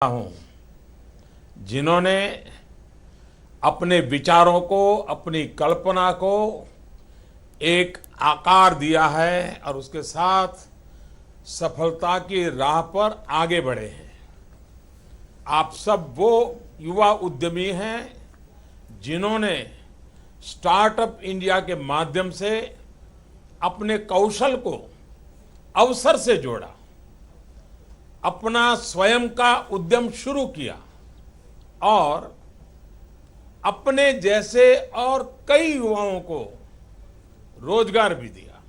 हूं जिन्होंने अपने विचारों को, अपनी कल्पना को एक आकार दिया है और उसके साथ सफलता की राह पर आगे बढ़े हैं। आप सब वो युवा उद्यमी हैं जिन्होंने स्टार्टअप इंडिया के माध्यम से अपने कौशल को अवसर से जोड़ा, अपना स्वयं का उद्यम शुरू किया और अपने जैसे और कई युवाओं को रोजगार भी दिया।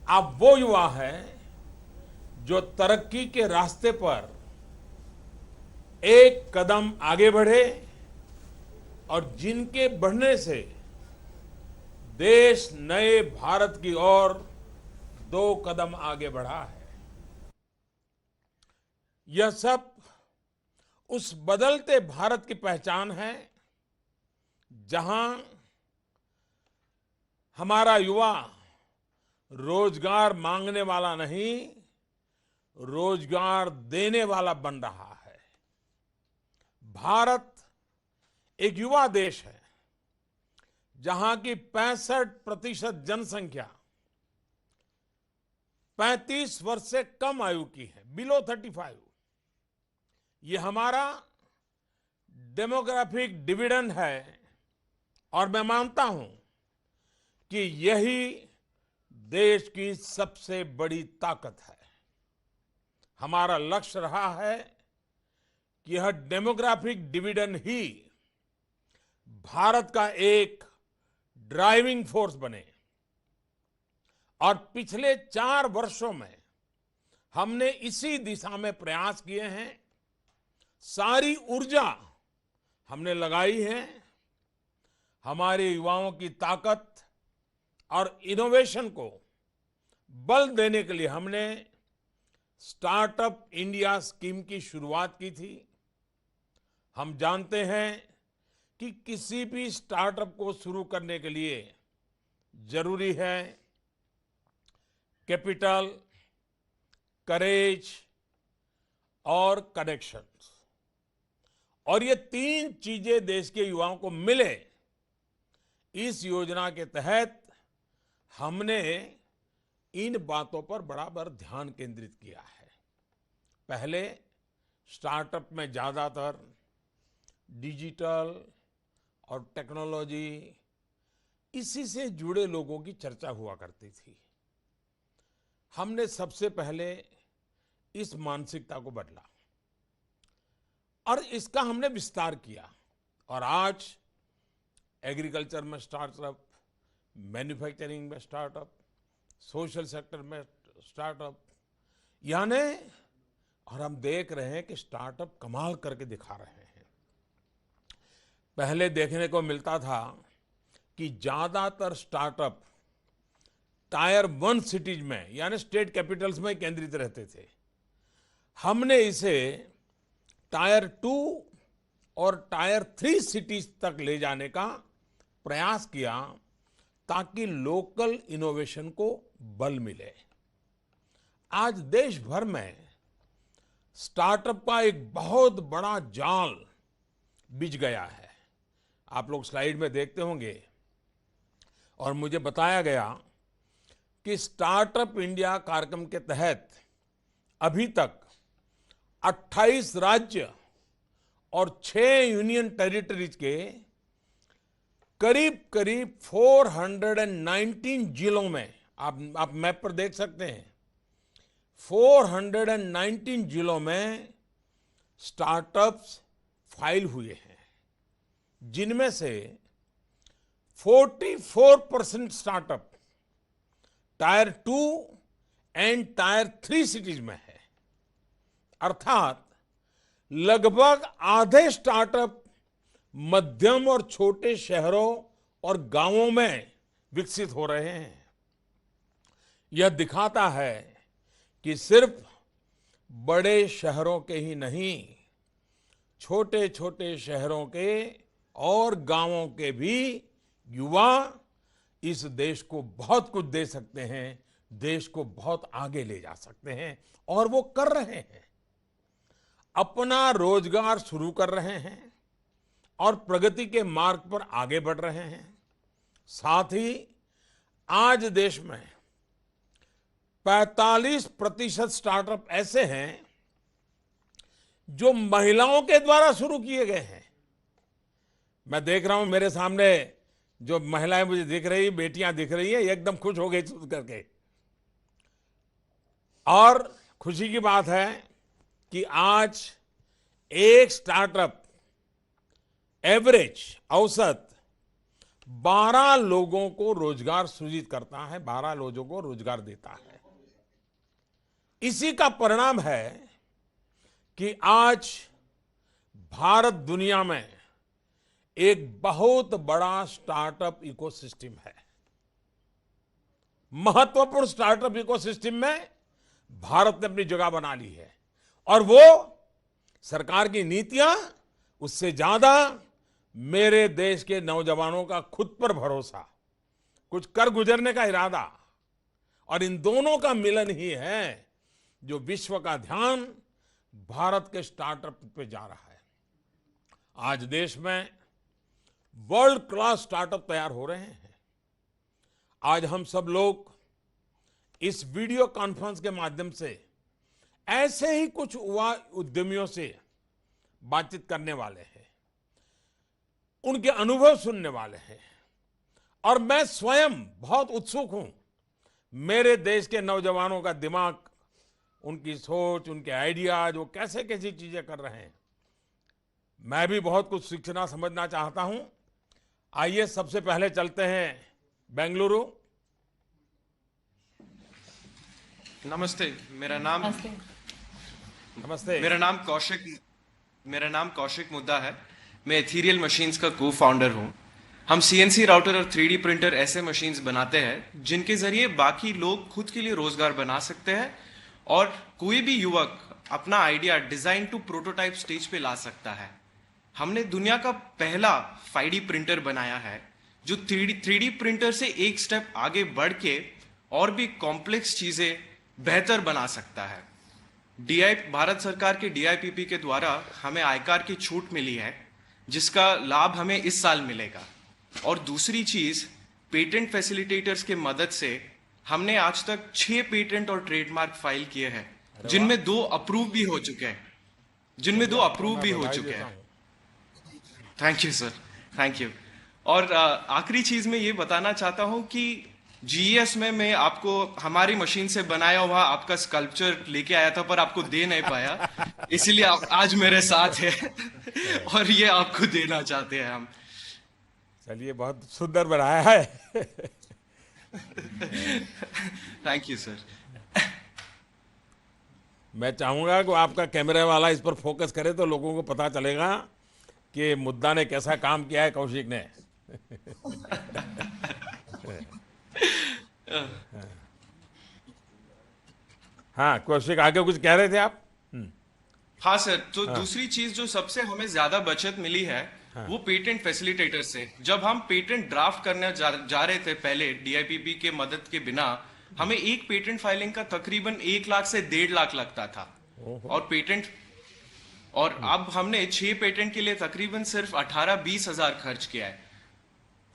आप वो युवा हैं जो तरक्की के रास्ते पर एक कदम आगे बढ़े और जिनके बढ़ने से देश नए भारत की ओर 2 कदम आगे बढ़ा है। यह सब उस बदलते भारत की पहचान है जहां हमारा युवा रोजगार मांगने वाला नहीं, रोजगार देने वाला बन रहा है। भारत एक युवा देश है जहां की 65% जनसंख्या 35 वर्ष से कम आयु की है, बिलो 35। ये हमारा डेमोग्राफिक डिविडेंड है और मैं मानता हूं कि यही देश की सबसे बड़ी ताकत है। हमारा लक्ष्य रहा है कि यह डेमोग्राफिक डिविडेंड ही भारत का एक ड्राइविंग फोर्स बने और पिछले 4 वर्षों में हमने इसी दिशा में प्रयास किए हैं। सारी ऊर्जा हमने लगाई है। हमारे युवाओं की ताकत और इनोवेशन को बल देने के लिए हमने स्टार्टअप इंडिया स्कीम की शुरुआत की थी। हम जानते हैं कि किसी भी स्टार्टअप को शुरू करने के लिए जरूरी है कैपिटल, करेज और कनेक्शंस। और ये 3 चीजें देश के युवाओं को मिले। इस योजना के तहत हमने इन बातों पर बराबर ध्यान केंद्रित किया है। पहले स्टार्टअप में ज्यादातर डिजिटल और टेक्नोलॉजी, इसी से जुड़े लोगों की चर्चा हुआ करती थी। हमने सबसे पहले इस मानसिकता को बदला और इसका हमने विस्तार किया और आज एग्रीकल्चर में स्टार्टअप, मैन्युफैक्चरिंग में स्टार्टअप, सोशल सेक्टर में स्टार्टअप, यानी और हम देख रहे हैं कि स्टार्टअप कमाल करके दिखा रहे हैं। पहले देखने को मिलता था कि ज्यादातर स्टार्टअप टायर 1 सिटीज में यानी स्टेट कैपिटल्स में केंद्रित रहते थे। हमने इसे टायर 2 और टायर 3 सिटीज तक ले जाने का प्रयास किया ताकि लोकल इनोवेशन को बल मिले। आज देश भर में स्टार्टअप का एक बहुत बड़ा जाल बिछ गया है। आप लोग स्लाइड में देखते होंगे और मुझे बताया गया कि स्टार्टअप इंडिया कार्यक्रम के तहत अभी तक 28 राज्य और 6 यूनियन टेरिटरीज के करीब करीब 419 जिलों में, आप मैप पर देख सकते हैं, 419 जिलों में स्टार्टअप्स फाइल हुए हैं, जिनमें से 44% startup tyre 2 and tyre 3 cities में है। अर्थात लगभग आधे स्टार्टअप मध्यम और छोटे शहरों और गांवों में विकसित हो रहे हैं। यह दिखाता है कि सिर्फ बड़े शहरों के ही नहीं, छोटे छोटे शहरों के और गांवों के भी युवा इस देश को बहुत कुछ दे सकते हैं, देश को बहुत आगे ले जा सकते हैं और वो कर रहे हैं। अपना रोजगार शुरू कर रहे हैं और प्रगति के मार्ग पर आगे बढ़ रहे हैं। साथ ही आज देश में 45% स्टार्टअप ऐसे हैं जो महिलाओं के द्वारा शुरू किए गए हैं। मैं देख रहा हूं मेरे सामने जो महिलाएं मुझे दिख रही, बेटियां दिख रही हैं, एकदम खुश हो गई सुन करके। और खुशी की बात है कि आज एक स्टार्टअप एवरेज औसत 12 लोगों को रोजगार सृजित करता है, 12 लोगों को रोजगार देता है। इसी का परिणाम है कि आज भारत दुनिया में एक बहुत बड़ा स्टार्टअप इकोसिस्टम है। महत्वपूर्ण स्टार्टअप इकोसिस्टम में भारत ने अपनी जगह बना ली है और वो सरकार की नीतियां, उससे ज्यादा मेरे देश के नौजवानों का खुद पर भरोसा, कुछ कर गुजरने का इरादा, और इन दोनों का मिलन ही है जो विश्व का ध्यान भारत के स्टार्टअप पे जा रहा है। आज देश में वर्ल्ड क्लास स्टार्टअप तैयार हो रहे हैं। आज हम सब लोग इस वीडियो कॉन्फ्रेंस के माध्यम से ऐसे ही कुछ युवा उद्यमियों से बातचीत करने वाले हैं, उनके अनुभव सुनने वाले हैं, और मैं स्वयं बहुत उत्सुक हूं मेरे देश के नौजवानों का दिमाग, उनकी सोच, उनके आइडियाज, वो कैसे कैसी चीजें कर रहे हैं। मैं भी बहुत कुछ सीखना समझना चाहता हूं। आइए सबसे पहले चलते हैं बेंगलुरु। नमस्ते, नमस्ते। मेरा नाम कौशिक मुद्दा है। मैं एथीरियल मशीन्स का को फाउंडर हूं। हम सीएनसी राउटर और 3D प्रिंटर ऐसे मशीन्स बनाते हैं जिनके जरिए बाकी लोग खुद के लिए रोजगार बना सकते हैं और कोई भी युवक अपना idea design to prototype stage पे ला सकता है। हमने दुनिया का पहला 5D प्रिंटर बनाया है जो 3D प्रिंटर से एक स्टेप आगे बढ़ के और भी कॉम्प्लेक्स चीजें बेहतर बना सकता है। भारत सरकार के DIPP के द्वारा हमें आयकर की छूट मिली है जिसका लाभ हमें इस साल मिलेगा। और दूसरी चीज, पेटेंट फैसिलिटेटर्स के मदद से हमने आज तक 6 पेटेंट और ट्रेडमार्क फाइल किए हैं जिनमें 2 अप्रूव भी हो चुके हैं। Thank you sir, thank you. और आखिरी चीज मैं ये बताना चाहता हूं कि GES में मैं आपको हमारी मशीन से बनाया हुआ आपका स्कल्पचर लेके आया था पर आपको दे नहीं पाया, इसीलिए आप आज मेरे साथ है और ये आपको देना चाहते हैं हम। चलिए, बहुत सुंदर बनाया है। Thank you sir. मैं चाहूंगा कि आपका कैमरे वाला इस पर फोकस करे तो लोगों को पता चलेगा कि मुद्दा ने कैसा काम किया है, कौशिक ने। हाँ कौशिक, आगे कुछ कह रहे थे आप? हाँ सर, तो दूसरी चीज जो सबसे हमें ज्यादा बचत मिली है वो पेटेंट फैसिलिटेटर से। जब हम पेटेंट ड्राफ्ट करने जा रहे थे पहले DIPP के मदद के बिना, हमें एक पेटेंट फाइलिंग का तकरीबन 1 लाख से 1.5 लाख लगता था। और अब हमने 6 पेटेंट के लिए तकरीबन सिर्फ 18-20 हजार खर्च किया है।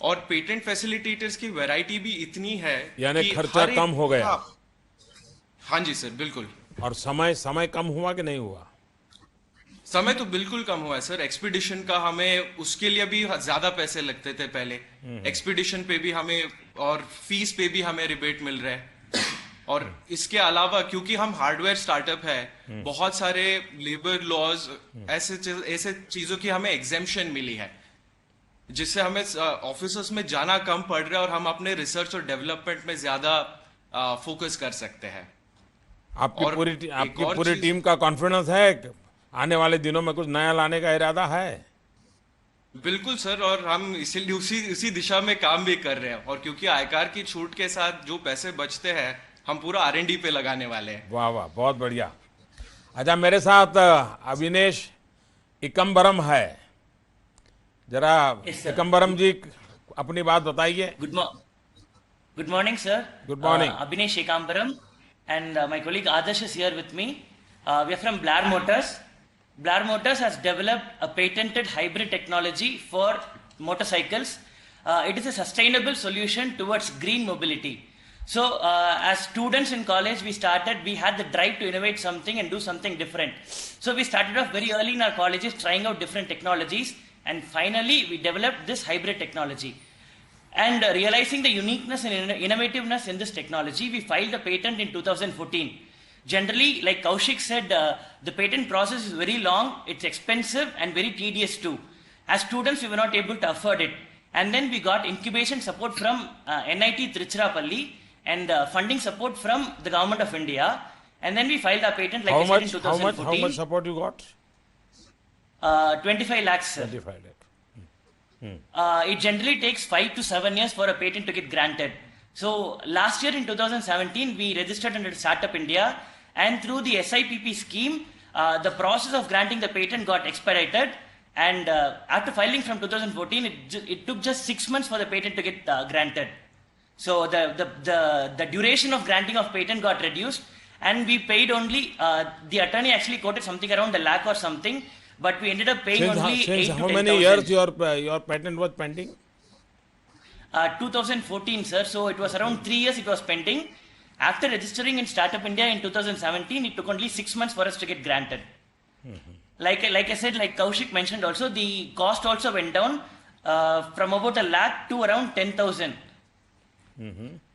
और पेटेंट फैसिलिटेटर्स की वैरायटी भी इतनी है, यानी खर्चा कम हो गया। हाँ जी सर, बिल्कुल। और समय कम हुआ कि नहीं हुआ? समय तो बिल्कुल कम हुआ है सर। एक्सपीडिशन का हमें उसके लिए भी ज्यादा पैसे लगते थे पहले, एक्सपीडिशन पे भी हमें और फीस पे भी हमें रिबेट मिल रहा है। और इसके अलावा क्योंकि हम हार्डवेयर स्टार्टअप है, बहुत सारे लेबर लॉज ऐसे चीजों की हमें एग्जेम्पशन मिली है जिससे हमें ऑफिसर्स में जाना कम पड़ रहा है और हम अपने रिसर्च और डेवलपमेंट में ज्यादा फोकस कर सकते हैं। आपकी पूरी टीम का कॉन्फिडेंस है आने वाले दिनों में कुछ नया लाने का इरादा है? बिल्कुल सर, और हम इसीलिए उसी दिशा में काम भी कर रहे हैं। और क्योंकि आयकर की छूट के साथ जो पैसे बचते हैं हम पूरा R&D पे लगाने वाले हैं। वाह वाह, बहुत बढ़िया। अच्छा, मेरे साथ अविनेश इकम्बरम है। जरा इकम्बरम जी अपनी बात बताइए। Good morning, sir. Good morning. Abhinesh Ekambaram and my colleague Adarsh is here with me. We are from Blair Motors. Blair Motors has developed a patented hybrid technology for motorcycles. It is a sustainable solution towards green mobility. So, as students in college, we had the drive to innovate something and do something different. So, we started off very early in our colleges trying out different technologies, and finally, we developed this hybrid technology. And realizing the uniqueness and innovativeness in this technology, we filed a patent in 2014. Generally, like Kaushik said, the patent process is very long, it's expensive and very tedious too. As students, we were not able to afford it. And then we got incubation support from NIT Tiruchirappalli and funding support from the government of India. And then we filed our patent like I said in 2014. How much support you got? 25 lakhs, sir. 25 lakh. It generally takes 5 to 7 years for a patent to get granted. So last year in 2017, we registered under Startup India, and through the SIPP scheme, the process of granting the patent got expedited. And after filing from 2014, it took just 6 months for the patent to get granted. So the duration of granting of patent got reduced, and we paid only, the attorney actually quoted something around a lakh or something, but we ended up paying only 8 to 10,000. How many years your patent was pending? 2014, sir. So it was around 3 years it was pending. After registering in Startup India in 2017, it took only 6 months for us to get granted. Like I said, like Kaushik mentioned also, the cost also went down from about a lakh to around 10,000.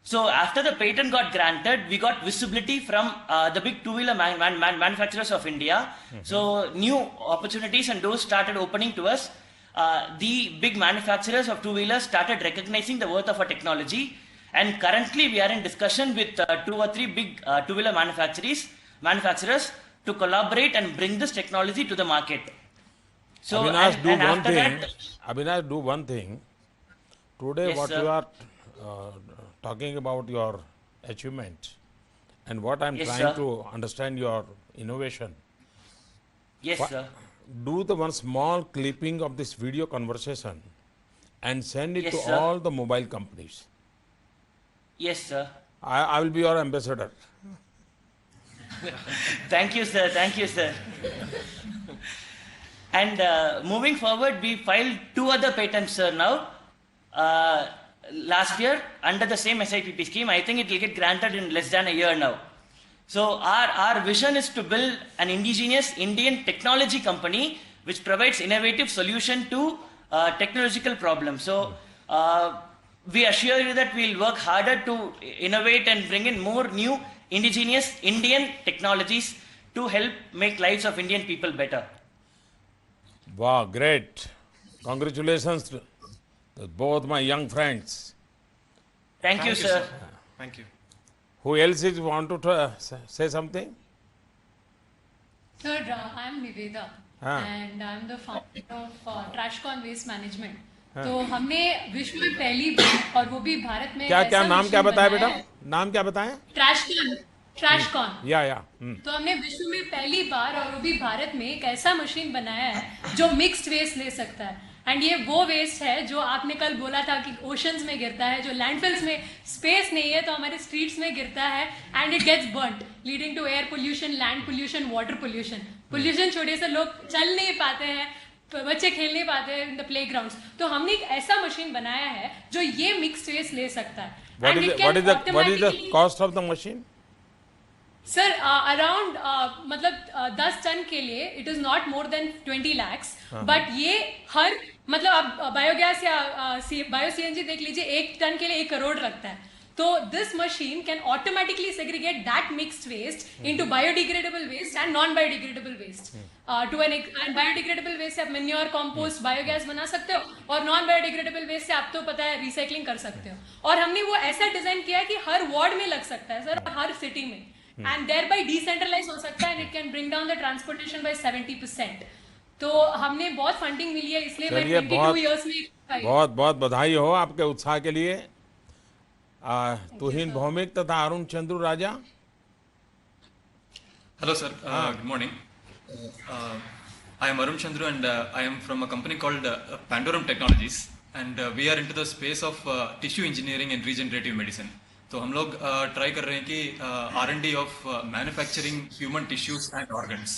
So after the patent got granted, we got visibility from the big two-wheeler manufacturers of India. So new opportunities and doors started opening to us. The big manufacturers of two-wheelers started recognizing the worth of our technology. And currently we are in discussion with 2 or 3 big two-wheeler manufacturers to collaborate and bring this technology to the market. So Avinash, do one thing. Today, Yes, what sir. you are talking about your achievement and what I'm Yes, trying sir. to understand your innovation. Yes, sir. Do the one small clipping of this video conversation and send it Yes, to sir. all the mobile companies. Yes, sir. I will be your ambassador. Thank you, sir. Thank you, sir. And moving forward, we filed 2 other patents, sir, now. Last year, under the same SIPP scheme. I think it will get granted in less than a year now. So our vision is to build an indigenous Indian technology company which provides innovative solution to technological problems. So we assure you that we'll work harder to innovate and bring in more new indigenous Indian technologies to help make lives of Indian people better. Wow, great. Congratulations to both my young friends. Thank you, sir. Thank you. Who else is want to say something? Sir, I am Niveda हाँ. and I am the founder of Trashcon Waste Management. तो हमने विश्व में पहली बार और वो भी भारत में क्या क्या ऐसा नाम क्या मशीन बताया बनाया बेटा? है, नाम क्या बताएं? ट्रैशकॉन। या तो हमने विश्व में पहली बार और वो भी भारत में एक ऐसा मशीन बनाया है जो मिक्स्ड वेस्ट ले सकता है। एंड ये वो वेस्ट है जो आपने कल बोला था कि ओशंस में गिरता है, जो लैंडफिल्स में स्पेस नहीं है तो हमारे स्ट्रीट्स में गिरता है and it gets burned leading to air pollution, land pollution, water pollution. Pollution छोड़िए से लोग चल नहीं पाते हैं, बच्चे खेल नहीं पाते हैं इन द प्लेग्राउंड्स। तो हमने एक ऐसा मशीन बनाया है जो ये मिक्स्ड वेस्ट ले सकता है। What is the cost of the machine? Sir around मतलब 10 टन के लिए it is not more than 20 lakhs, but ये हर मतलब आप बायोगैस या बायो सीएनजी देख लीजिए, 1 टन के लिए 1 करोड़ रखता है। तो this machine can automatically segregate that mixed waste into biodegradable waste and non biodegradable waste. To an biodegradable waste से आप मेन्योर, कंपोस्ट, बायोगैस बना सकते हो और नॉन बायोडिग्रेडेबल वेस्ट से आप तो पता है रिसाइकलिंग कर सकते हो। और हमने वो ऐसा डिजाइन किया है कि हर वार्ड में लग सकता है सर, हर सिटी में, and thereby decentralize हो सकता है and it can bring down the transportation by 70%। तो हमने बहुत फंडिंग मिली है, इसलिए मैं 22 years में बहुत बहुत बधाई हो आपके उत्साह के लिए। तुहिन भौमिक तथा अरुण चंद्रू राजा। Hello, sir. Good morning. I am Arun Chandru and I am from a company called Pandorum Technologies and we are into the space of tissue engineering and regenerative medicine. तो हम लोग ट्राई कर रहे हैं कि R&D of manufacturing human tissues and organs.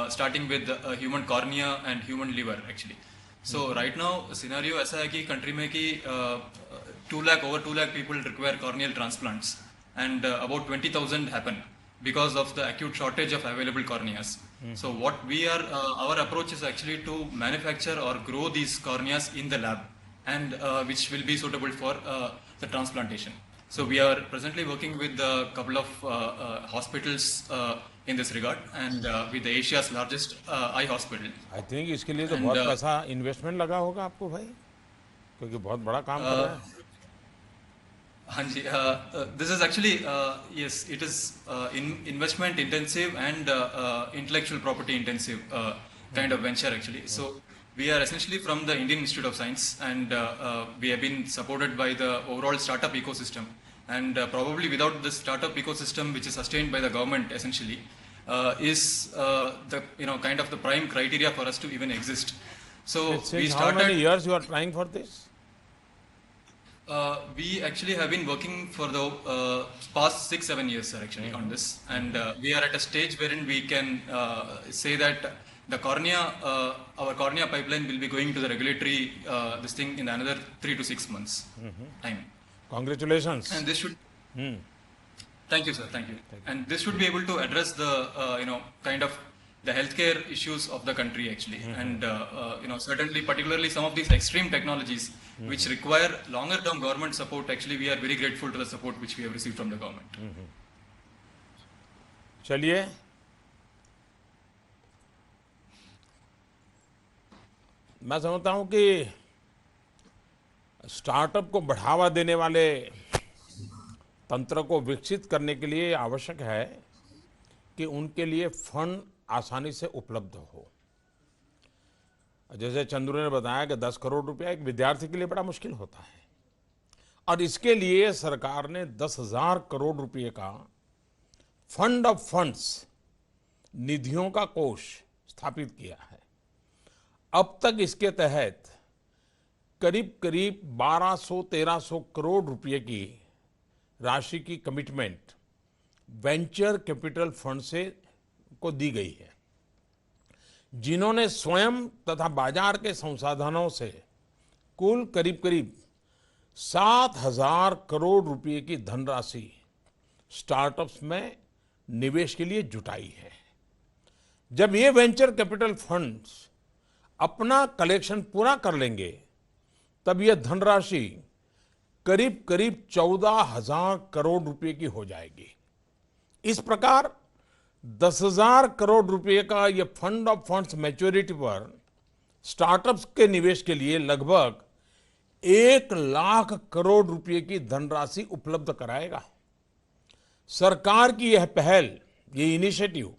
starting with human cornea and human liver actually. So right now scenario ऐसा है कि country में कि 2 lakh over 2 lakh people require corneal transplants and about 20,000 happen because of the acute shortage of available corneas. So what we are our approach is actually to manufacture or grow these corneas in the lab and which will be suitable for the transplantation. So we are presently working with a couple of hospitals in this regard and with Asia's largest eye hospital. I think इसके लिए तो And, बहुत पैसा investment लगा होगा आपको भाई, क्योंकि बहुत बड़ा काम कर रहे हैं. Hanji, this is actually yes, it is investment intensive and intellectual property intensive kind of venture actually. So we are essentially from the Indian Institute of Science and we have been supported by the overall startup ecosystem and probably without the startup ecosystem which is sustained by the government essentially is the kind of the prime criteria for us to even exist. So we Since how started. many years you are trying for this? We actually have been working for the past 6-7 years, sir, actually, on this. And we are at a stage wherein we can say that the cornea, our cornea pipeline will be going to the regulatory, this thing in another 3 to 6 months time. Congratulations. And this should, thank you, sir, thank you. And this should be able to address the, kind of the healthcare issues of the country actually. And, certainly, particularly some of these extreme technologies which require longer term government support, actually, we are very grateful to the support which we have received from the government. चलिए, मैं समझता हूं कि startup को बढ़ावा देने वाले तंत्र को विकसित करने के लिए आवश्यक है कि उनके लिए फंड आसानी से उपलब्ध हो. जैसे चंद्रू ने बताया कि 10 करोड़ रुपया एक विद्यार्थी के लिए बड़ा मुश्किल होता है, और इसके लिए सरकार ने 10,000 करोड़ रुपये का फंड ऑफ फंड्स, निधियों का कोष स्थापित किया है. अब तक इसके तहत करीब करीब 1200-1300 करोड़ रुपये की राशि की कमिटमेंट वेंचर कैपिटल फंड से को दी गई है, जिन्होंने स्वयं तथा बाजार के संसाधनों से कुल करीब करीब 7,000 करोड़ रुपए की धनराशि स्टार्टअप्स में निवेश के लिए जुटाई है. जब ये वेंचर कैपिटल फंड्स अपना कलेक्शन पूरा कर लेंगे, तब यह धनराशि करीब करीब 14,000 करोड़ रुपए की हो जाएगी. इस प्रकार 10,000 करोड़ रुपए का यह फंड ऑफ फंड्स मैच्योरिटी पर स्टार्टअप्स के निवेश के लिए लगभग 1 लाख करोड़ रुपए की धनराशि उपलब्ध कराएगा. सरकार की यह पहल, ये इनिशिएटिव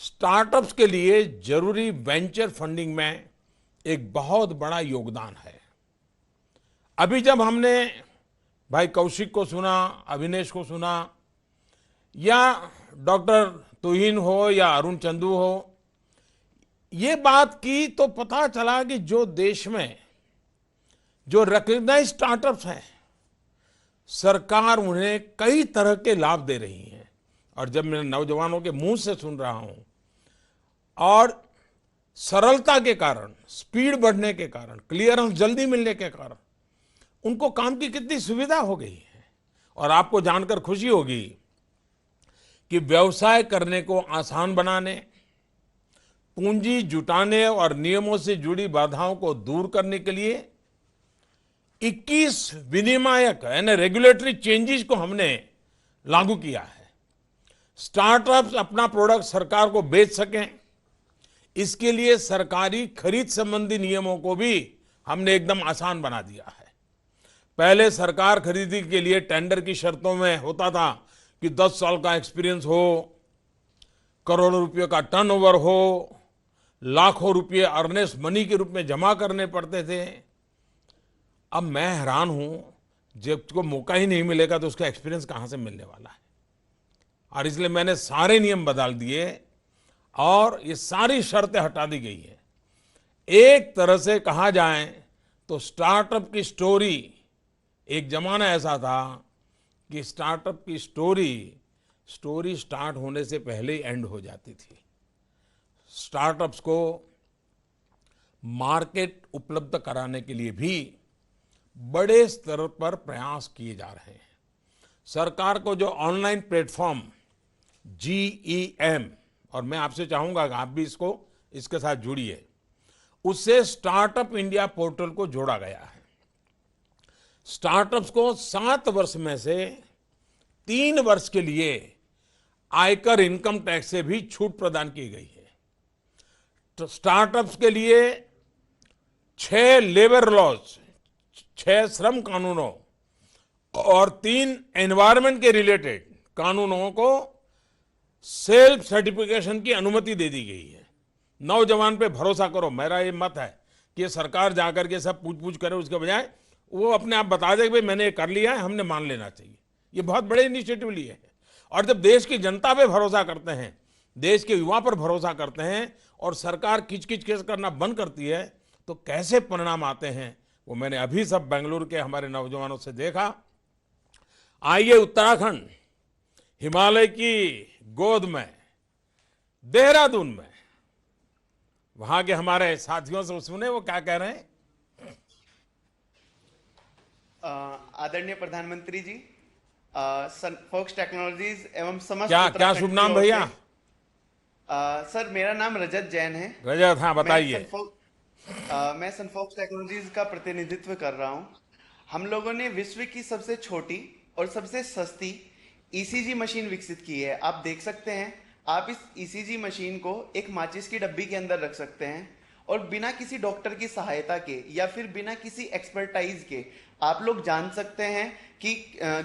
स्टार्टअप्स के लिए जरूरी वेंचर फंडिंग में एक बहुत बड़ा योगदान है. अभी जब हमने भाई कौशिक को सुना, अभिनेश को सुना, या डॉक्टर तुहिन हो या अरुण चंदू हो, ये बात की तो पता चला कि जो देश में जो रिकॉग्नाइज्ड स्टार्टअप्स हैं, सरकार उन्हें कई तरह के लाभ दे रही है. और जब मैं नौजवानों के मुंह से सुन रहा हूं, और सरलता के कारण, स्पीड बढ़ने के कारण, क्लियरेंस जल्दी मिलने के कारण उनको काम की कितनी सुविधा हो गई है. और आपको जानकर खुशी होगी कि व्यवसाय करने को आसान बनाने, पूंजी जुटाने और नियमों से जुड़ी बाधाओं को दूर करने के लिए 21 विनियामक यानी रेगुलेटरी चेंजेस को हमने लागू किया है. स्टार्टअप्स अपना प्रोडक्ट सरकार को बेच सकें, इसके लिए सरकारी खरीद संबंधी नियमों को भी हमने एकदम आसान बना दिया है. पहले सरकार खरीदी के लिए टेंडर की शर्तों में होता था कि 10 साल का एक्सपीरियंस हो, करोड़ों रुपये का टर्नओवर हो, लाखों रुपये अर्नेस्ट मनी के रूप में जमा करने पड़ते थे. अब मैं हैरान हूं, जब को मौका ही नहीं मिलेगा तो उसका एक्सपीरियंस कहां से मिलने वाला है. और इसलिए मैंने सारे नियम बदल दिए और ये सारी शर्तें हटा दी गई है. एक तरह से कहा जाए तो स्टार्टअप की स्टोरी, एक जमाना ऐसा था कि स्टार्टअप की स्टोरी स्टार्ट होने से पहले ही एंड हो जाती थी. स्टार्टअप्स को मार्केट उपलब्ध कराने के लिए भी बड़े स्तर पर प्रयास किए जा रहे हैं। सरकार को जो ऑनलाइन प्लेटफॉर्म GeM, और मैं आपसे चाहूंगा कि आप भी इसके साथ जुड़िए, उससे स्टार्टअप इंडिया पोर्टल को जोड़ा गया है। स्टार्टअप्स को 7 वर्ष में से 3 वर्ष के लिए आयकर इनकम टैक्स से भी छूट प्रदान की गई है। तो स्टार्टअप्स के लिए 6 लेबर लॉज, 6 श्रम कानूनों और 3 एनवायरमेंट के रिलेटेड कानूनों को सेल्फ सर्टिफिकेशन की अनुमति दे दी गई है। नौजवान पे भरोसा करो, मेरा ये मत है कि ये सरकार जाकर के सब पूछ पूछ करे, उसके बजाय वो अपने आप बता दे कि भाई मैंने ये कर लिया है, हमने मान लेना चाहिए। ये बहुत बड़े इनिशिएटिव लिए हैं। और जब देश की जनता पे भरोसा करते हैं, देश के युवा पर भरोसा करते हैं और सरकार किचकिच करना बंद करती है, तो कैसे परिणाम आते हैं वो मैंने अभी सब बेंगलुरु के हमारे नौजवानों से देखा। आइए उत्तराखंड, हिमालय की गोद में, देहरादून में, वहां के हमारे साथियों से सुने वो क्या कह रहे हैं। आदरणीय प्रधानमंत्री जी, सनफॉक्स टेक्नोलॉजीज एवं समस्त क्या उत्तराखंड शुभ की नाम ओर भैया? से, सर मेरा नाम रजत जैन है। रजत, हाँ बताइए। मैं सनफॉक्स टेक्नोलॉजीज का प्रतिनिधित्व कर रहा हूं। हम लोगों ने विश्व की सबसे छोटी और सबसे सस्ती ECG मशीन विकसित की है। आप देख सकते हैं, आप इस ECG मशीन को एक माचिस की डब्बी के अंदर रख सकते हैं और बिना किसी डॉक्टर की सहायता के या फिर बिना किसी एक्सपर्टाइज के आप लोग जान सकते हैं कि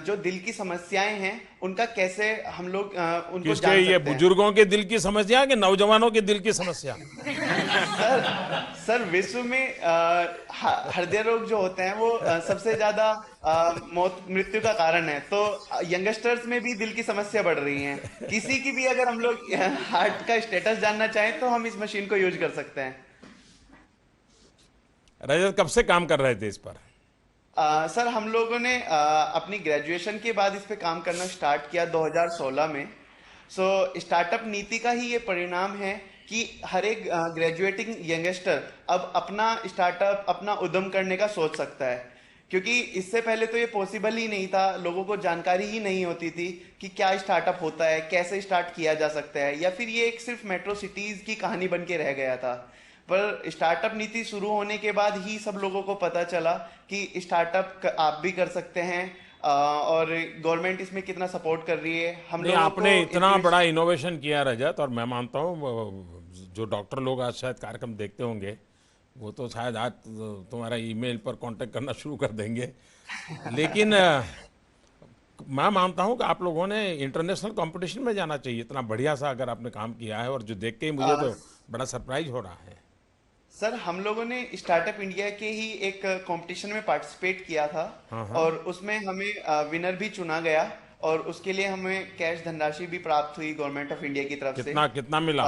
जो दिल की समस्याएं हैं उनका कैसे हम लोग उनको किसके, जान ये सकते हैं। बुजुर्गों के दिल की समस्या कि नौजवानों के दिल की समस्या? सर विश्व में हृदय रोग जो होते हैं वो सबसे ज्यादा मौत मृत्यु का कारण है। तो यंगस्टर्स में भी दिल की समस्या बढ़ रही है। किसी की भी अगर हम लोग हार्ट का स्टेटस जानना चाहें तो हम इस मशीन को यूज कर सकते हैं। रजत, कब से काम कर रहे थे इस पर? सर हम लोगों ने अपनी ग्रेजुएशन के बाद इस पे काम करना स्टार्ट किया 2016 में। स्टार्टअप नीति का ही ये परिणाम है कि हर एक ग्रेजुएटिंग यंगस्टर अब अपना स्टार्टअप, अपना उद्यम करने का सोच सकता है, क्योंकि इससे पहले तो ये पॉसिबल ही नहीं था। लोगों को जानकारी ही नहीं होती थी कि क्या स्टार्टअप होता है, कैसे स्टार्ट किया जा सकता है, या फिर ये एक सिर्फ मेट्रो सिटीज की कहानी बन के रह गया था। पर स्टार्टअप नीति शुरू होने के बाद ही सब लोगों को पता चला कि स्टार्टअप आप भी कर सकते हैं और गवर्नमेंट इसमें कितना सपोर्ट कर रही है। हम लोगों आपने को इतना बड़ा इनोवेशन किया रजत, और मैं मानता हूँ जो डॉक्टर लोग आज शायद कार्यक्रम देखते होंगे वो तो शायद आज तुम्हारा ईमेल पर कांटेक्ट करना शुरू कर देंगे। लेकिन मैं मानता हूँ कि आप लोगों ने इंटरनेशनल कंपटीशन में जाना चाहिए। इतना बढ़िया सा अगर आपने काम किया है, और जो देख के ही मुझे तो बड़ा सरप्राइज हो रहा है। सर हम लोगों ने स्टार्टअप इंडिया के ही एक कंपटीशन में पार्टिसिपेट किया था और उसमें हमें विनर भी चुना गया और उसके लिए हमें कैश धनराशि भी प्राप्त हुई गवर्नमेंट ऑफ इंडिया की तरफ से। कितना मिला?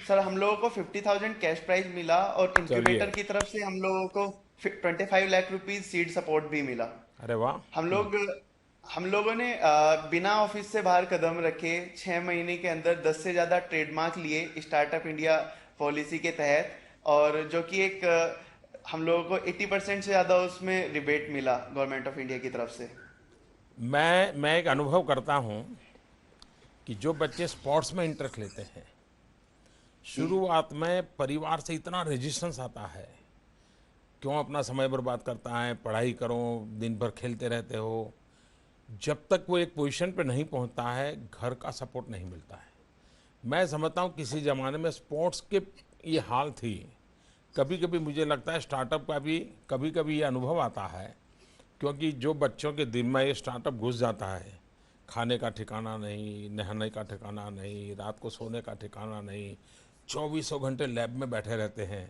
सर हम लोगों को 50,000 कैश प्राइज मिला और इंक्यूबेटर की तरफ से हम लोगों को 25 लाख रुपीज सीड सपोर्ट भी मिला। अरे वाह। हम लोगों ने बिना ऑफिस से बाहर कदम रखे 6 महीने के अंदर 10 से ज्यादा ट्रेडमार्क लिए स्टार्टअप इंडिया पॉलिसी के तहत, और जो कि एक हम लोगों को 80% से ज्यादा उसमें रिबेट मिला गवर्नमेंट ऑफ इंडिया की तरफ से। मैं एक अनुभव करता हूं कि जो बच्चे स्पोर्ट्स में इंटरेस्ट लेते हैं, शुरुआत में परिवार से इतना रेजिस्टेंस आता है, क्यों अपना समय बर्बाद करता है, पढ़ाई करो, दिन भर खेलते रहते हो। जब तक वो एक पोजीशन पे नहीं पहुंचता है, घर का सपोर्ट नहीं मिलता है। मैं समझता हूं किसी ज़माने में स्पोर्ट्स के ये हाल थी। कभी कभी मुझे लगता है स्टार्टअप का भी कभी कभी ये अनुभव आता है, क्योंकि जो बच्चों के दिल में ये स्टार्टअप घुस जाता है, खाने का ठिकाना नहीं, नहाने का ठिकाना नहीं, रात को सोने का ठिकाना नहीं, 24 घंटे लैब में बैठे रहते हैं,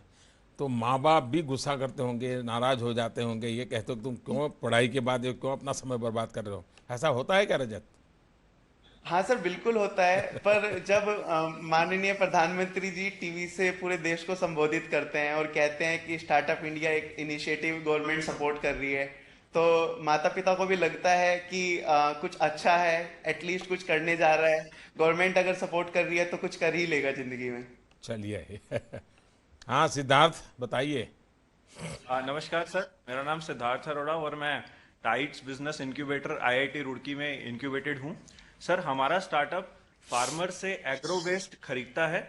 तो माँ बाप भी गुस्सा करते होंगे, नाराज़ हो जाते होंगे, ये कहते हो तुम क्यों पढ़ाई के बाद ये क्यों अपना समय बर्बाद कर रहे हो। ऐसा होता है क्या रजत? हाँ सर बिल्कुल होता है। पर जब माननीय प्रधानमंत्री जी टीवी से पूरे देश को संबोधित करते हैं और कहते हैं कि स्टार्टअप इंडिया एक इनिशिएटिव गवर्नमेंट सपोर्ट कर रही है, तो माता पिता को भी लगता है कि कुछ अच्छा है, एटलीस्ट कुछ करने जा रहा है। गवर्नमेंट अगर सपोर्ट कर रही है तो कुछ कर ही लेगा जिंदगी में। चलिए हाँ सिद्धार्थ बताइए। नमस्कार सर, मेरा नाम सिद्धार्थ अरोड़ा और मैं tights business incubator IIT Roorkee में इंक्यूबेटेड हूँ। सर, हमारा स्टार्टअप फार्मर से एग्रो वेस्ट खरीदता है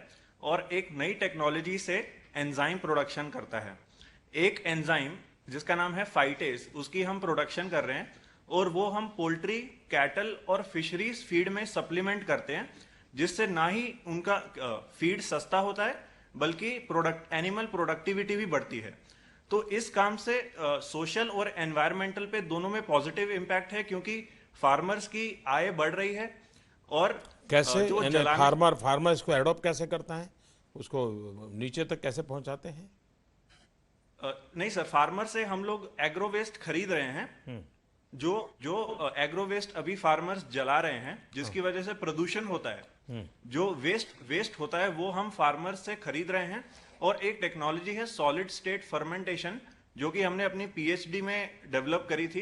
और एक नई टेक्नोलॉजी से एंजाइम प्रोडक्शन करता है। एक एंजाइम जिसका नाम है फाइटेज, उसकी हम प्रोडक्शन कर रहे हैं और वो हम पोल्ट्री, कैटल और फिशरीज फीड में सप्लीमेंट करते हैं, जिससे ना ही उनका फीड सस्ता होता है बल्कि एनिमल प्रोडक्टिविटी भी बढ़ती है। तो इस काम से सोशल और एनवायरमेंटल पे दोनों में पॉजिटिव इम्पैक्ट है, क्योंकि फार्मर्स की आय बढ़ रही है और कैसे जो यानी फार्मर इसको एडॉप्ट कैसे करता है, उसको नीचे तक कैसे पहुंचाते हैं? नहीं सर, फार्मर से हम लोग एग्रो वेस्ट खरीद रहे हैं। जो एग्रो वेस्ट अभी फार्मर्स जला रहे हैं, जिसकी वजह से प्रदूषण होता है, जो वेस्ट होता है वो हम फार्मर्स से खरीद रहे हैं। और एक टेक्नोलॉजी है सॉलिड स्टेट फर्मेंटेशन, जो कि हमने अपनी पीएचडी में डेवलप करी थी,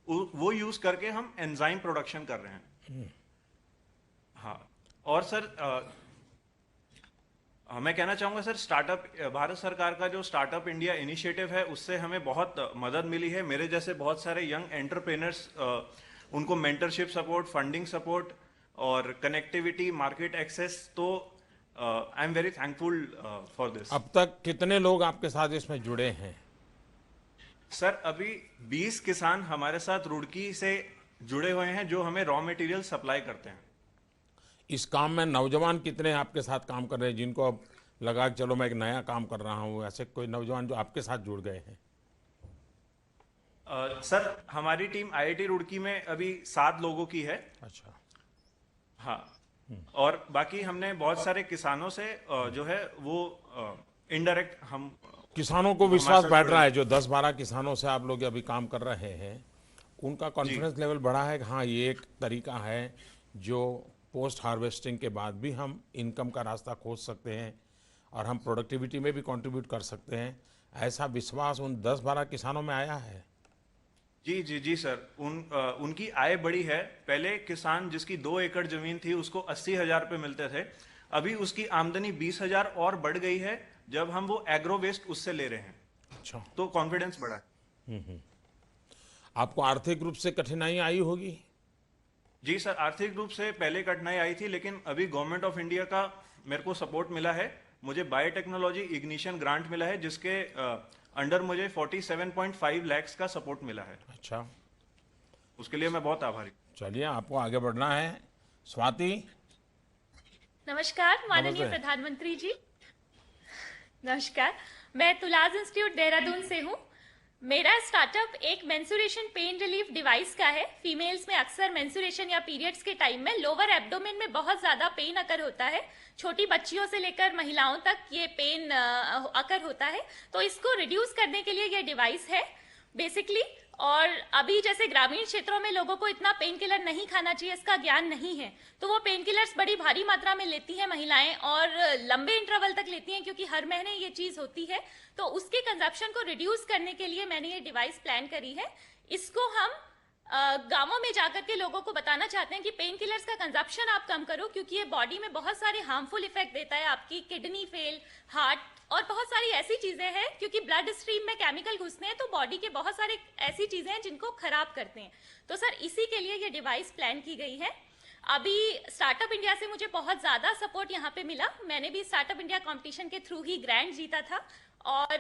वो यूज करके हम एंजाइम प्रोडक्शन कर रहे हैं। हाँ, और सर मैं कहना चाहूंगा सर, स्टार्टअप भारत सरकार का जो स्टार्टअप इंडिया इनिशिएटिव है, उससे हमें बहुत मदद मिली है। मेरे जैसे बहुत सारे यंग एंटरप्रेन्योर्स, उनको मेंटरशिप सपोर्ट, फंडिंग सपोर्ट और कनेक्टिविटी, मार्केट एक्सेस, तो I am very thankful for this. अब तक कितने लोग आपके साथ इसमें जुड़े हैं? सर, अभी 20 किसान हमारे साथ रुड़की से जुड़े हुए हैं, जो हमें रॉ मटेरियल सप्लाई करते हैं। इस काम में नौजवान कितने आपके साथ काम कर रहे हैं, जिनको अब लगा कि चलो मैं एक नया काम कर रहा हूँ, ऐसे कोई नौजवान जो आपके साथ जुड़ गए हैं? सर, हमारी टीम आईआईटी रुड़की में अभी 7 लोगों की है। अच्छा। हाँ, और बाकी हमने बहुत सारे किसानों से जो है वो इनडायरेक्ट हम किसानों को विश्वास बैठ रहा है, जो 10-12 किसानों से आप लोग अभी काम कर रहे हैं, उनका कॉन्फिडेंस लेवल बढ़ा है कि हाँ ये एक तरीका है जो पोस्ट हार्वेस्टिंग के बाद भी हम इनकम का रास्ता खोज सकते हैं और हम प्रोडक्टिविटी में भी कंट्रीब्यूट कर सकते हैं। ऐसा विश्वास उन 10-12 किसानों में आया है? जी सर, उनकी आय बढ़ी है। पहले किसान जिसकी 2 एकड़ जमीन थी, उसको 80,000 रुपये मिलते थे, अभी उसकी आमदनी 20,000 और बढ़ गई है, जब हम वो एग्रो वेस्ट उससे ले रहे हैं। अच्छा। तो कॉन्फिडेंस बढ़ा है। आपको आर्थिक रूप से कठिनाई आई होगी? जी सर, आर्थिक रूप से पहले कठिनाई आई थी, लेकिन अभी गवर्नमेंट ऑफ इंडिया का मेरे को सपोर्ट मिला है। मुझे बायोटेक्नोलॉजी इग्निशन ग्रांट मिला है, जिसके अंडर मुझे 47.5 लाख का सपोर्ट मिला है। अच्छा, उसके लिए मैं बहुत आभारी। चलिए आपको आगे बढ़ना है। स्वाति। नमस्कार माननीय नमस्ते। प्रधानमंत्री जी। नमस्कार, मैं तुलाज इंस्टीट्यूट देहरादून से हूँ। मेरा स्टार्टअप एक मेंसुरेशन पेन रिलीफ डिवाइस का है। फीमेल्स में अक्सर मेंसुरेशन या पीरियड्स के टाइम में लोअर एब्डोमेन में बहुत ज्यादा पेन अकर होता है। छोटी बच्चियों से लेकर महिलाओं तक ये पेन अकर होता है, तो इसको रिड्यूस करने के लिए ये डिवाइस है बेसिकली। और अभी जैसे ग्रामीण क्षेत्रों में लोगों को इतना पेन किलर नहीं खाना चाहिए, इसका ज्ञान नहीं है, तो वो पेन किलर्स बड़ी भारी मात्रा में लेती हैं महिलाएं और लंबे इंटरवल तक लेती हैं, क्योंकि हर महीने ये चीज होती है। तो उसके कंजप्शन को रिड्यूस करने के लिए मैंने ये डिवाइस प्लान करी है। इसको हम गांवों में जाकर के लोगों को बताना चाहते हैं कि पेन किलर्स का कंजप्शन आप कम करो, क्योंकि ये बॉडी में बहुत सारे हार्मफुल इफेक्ट देता है। आपकी किडनी फेल, हार्ट और बहुत सारी ऐसी चीजें हैं, क्योंकि ब्लड स्ट्रीम में केमिकल घुसते हैं, तो बॉडी के बहुत सारे ऐसी चीजें हैं जिनको खराब करते हैं। तो सर, इसी के लिए ये डिवाइस प्लान की गई है। अभी स्टार्टअप इंडिया से मुझे बहुत ज्यादा सपोर्ट यहाँ पे मिला। मैंने भी स्टार्टअप इंडिया कंपटीशन के थ्रू ही ग्रांट जीता था और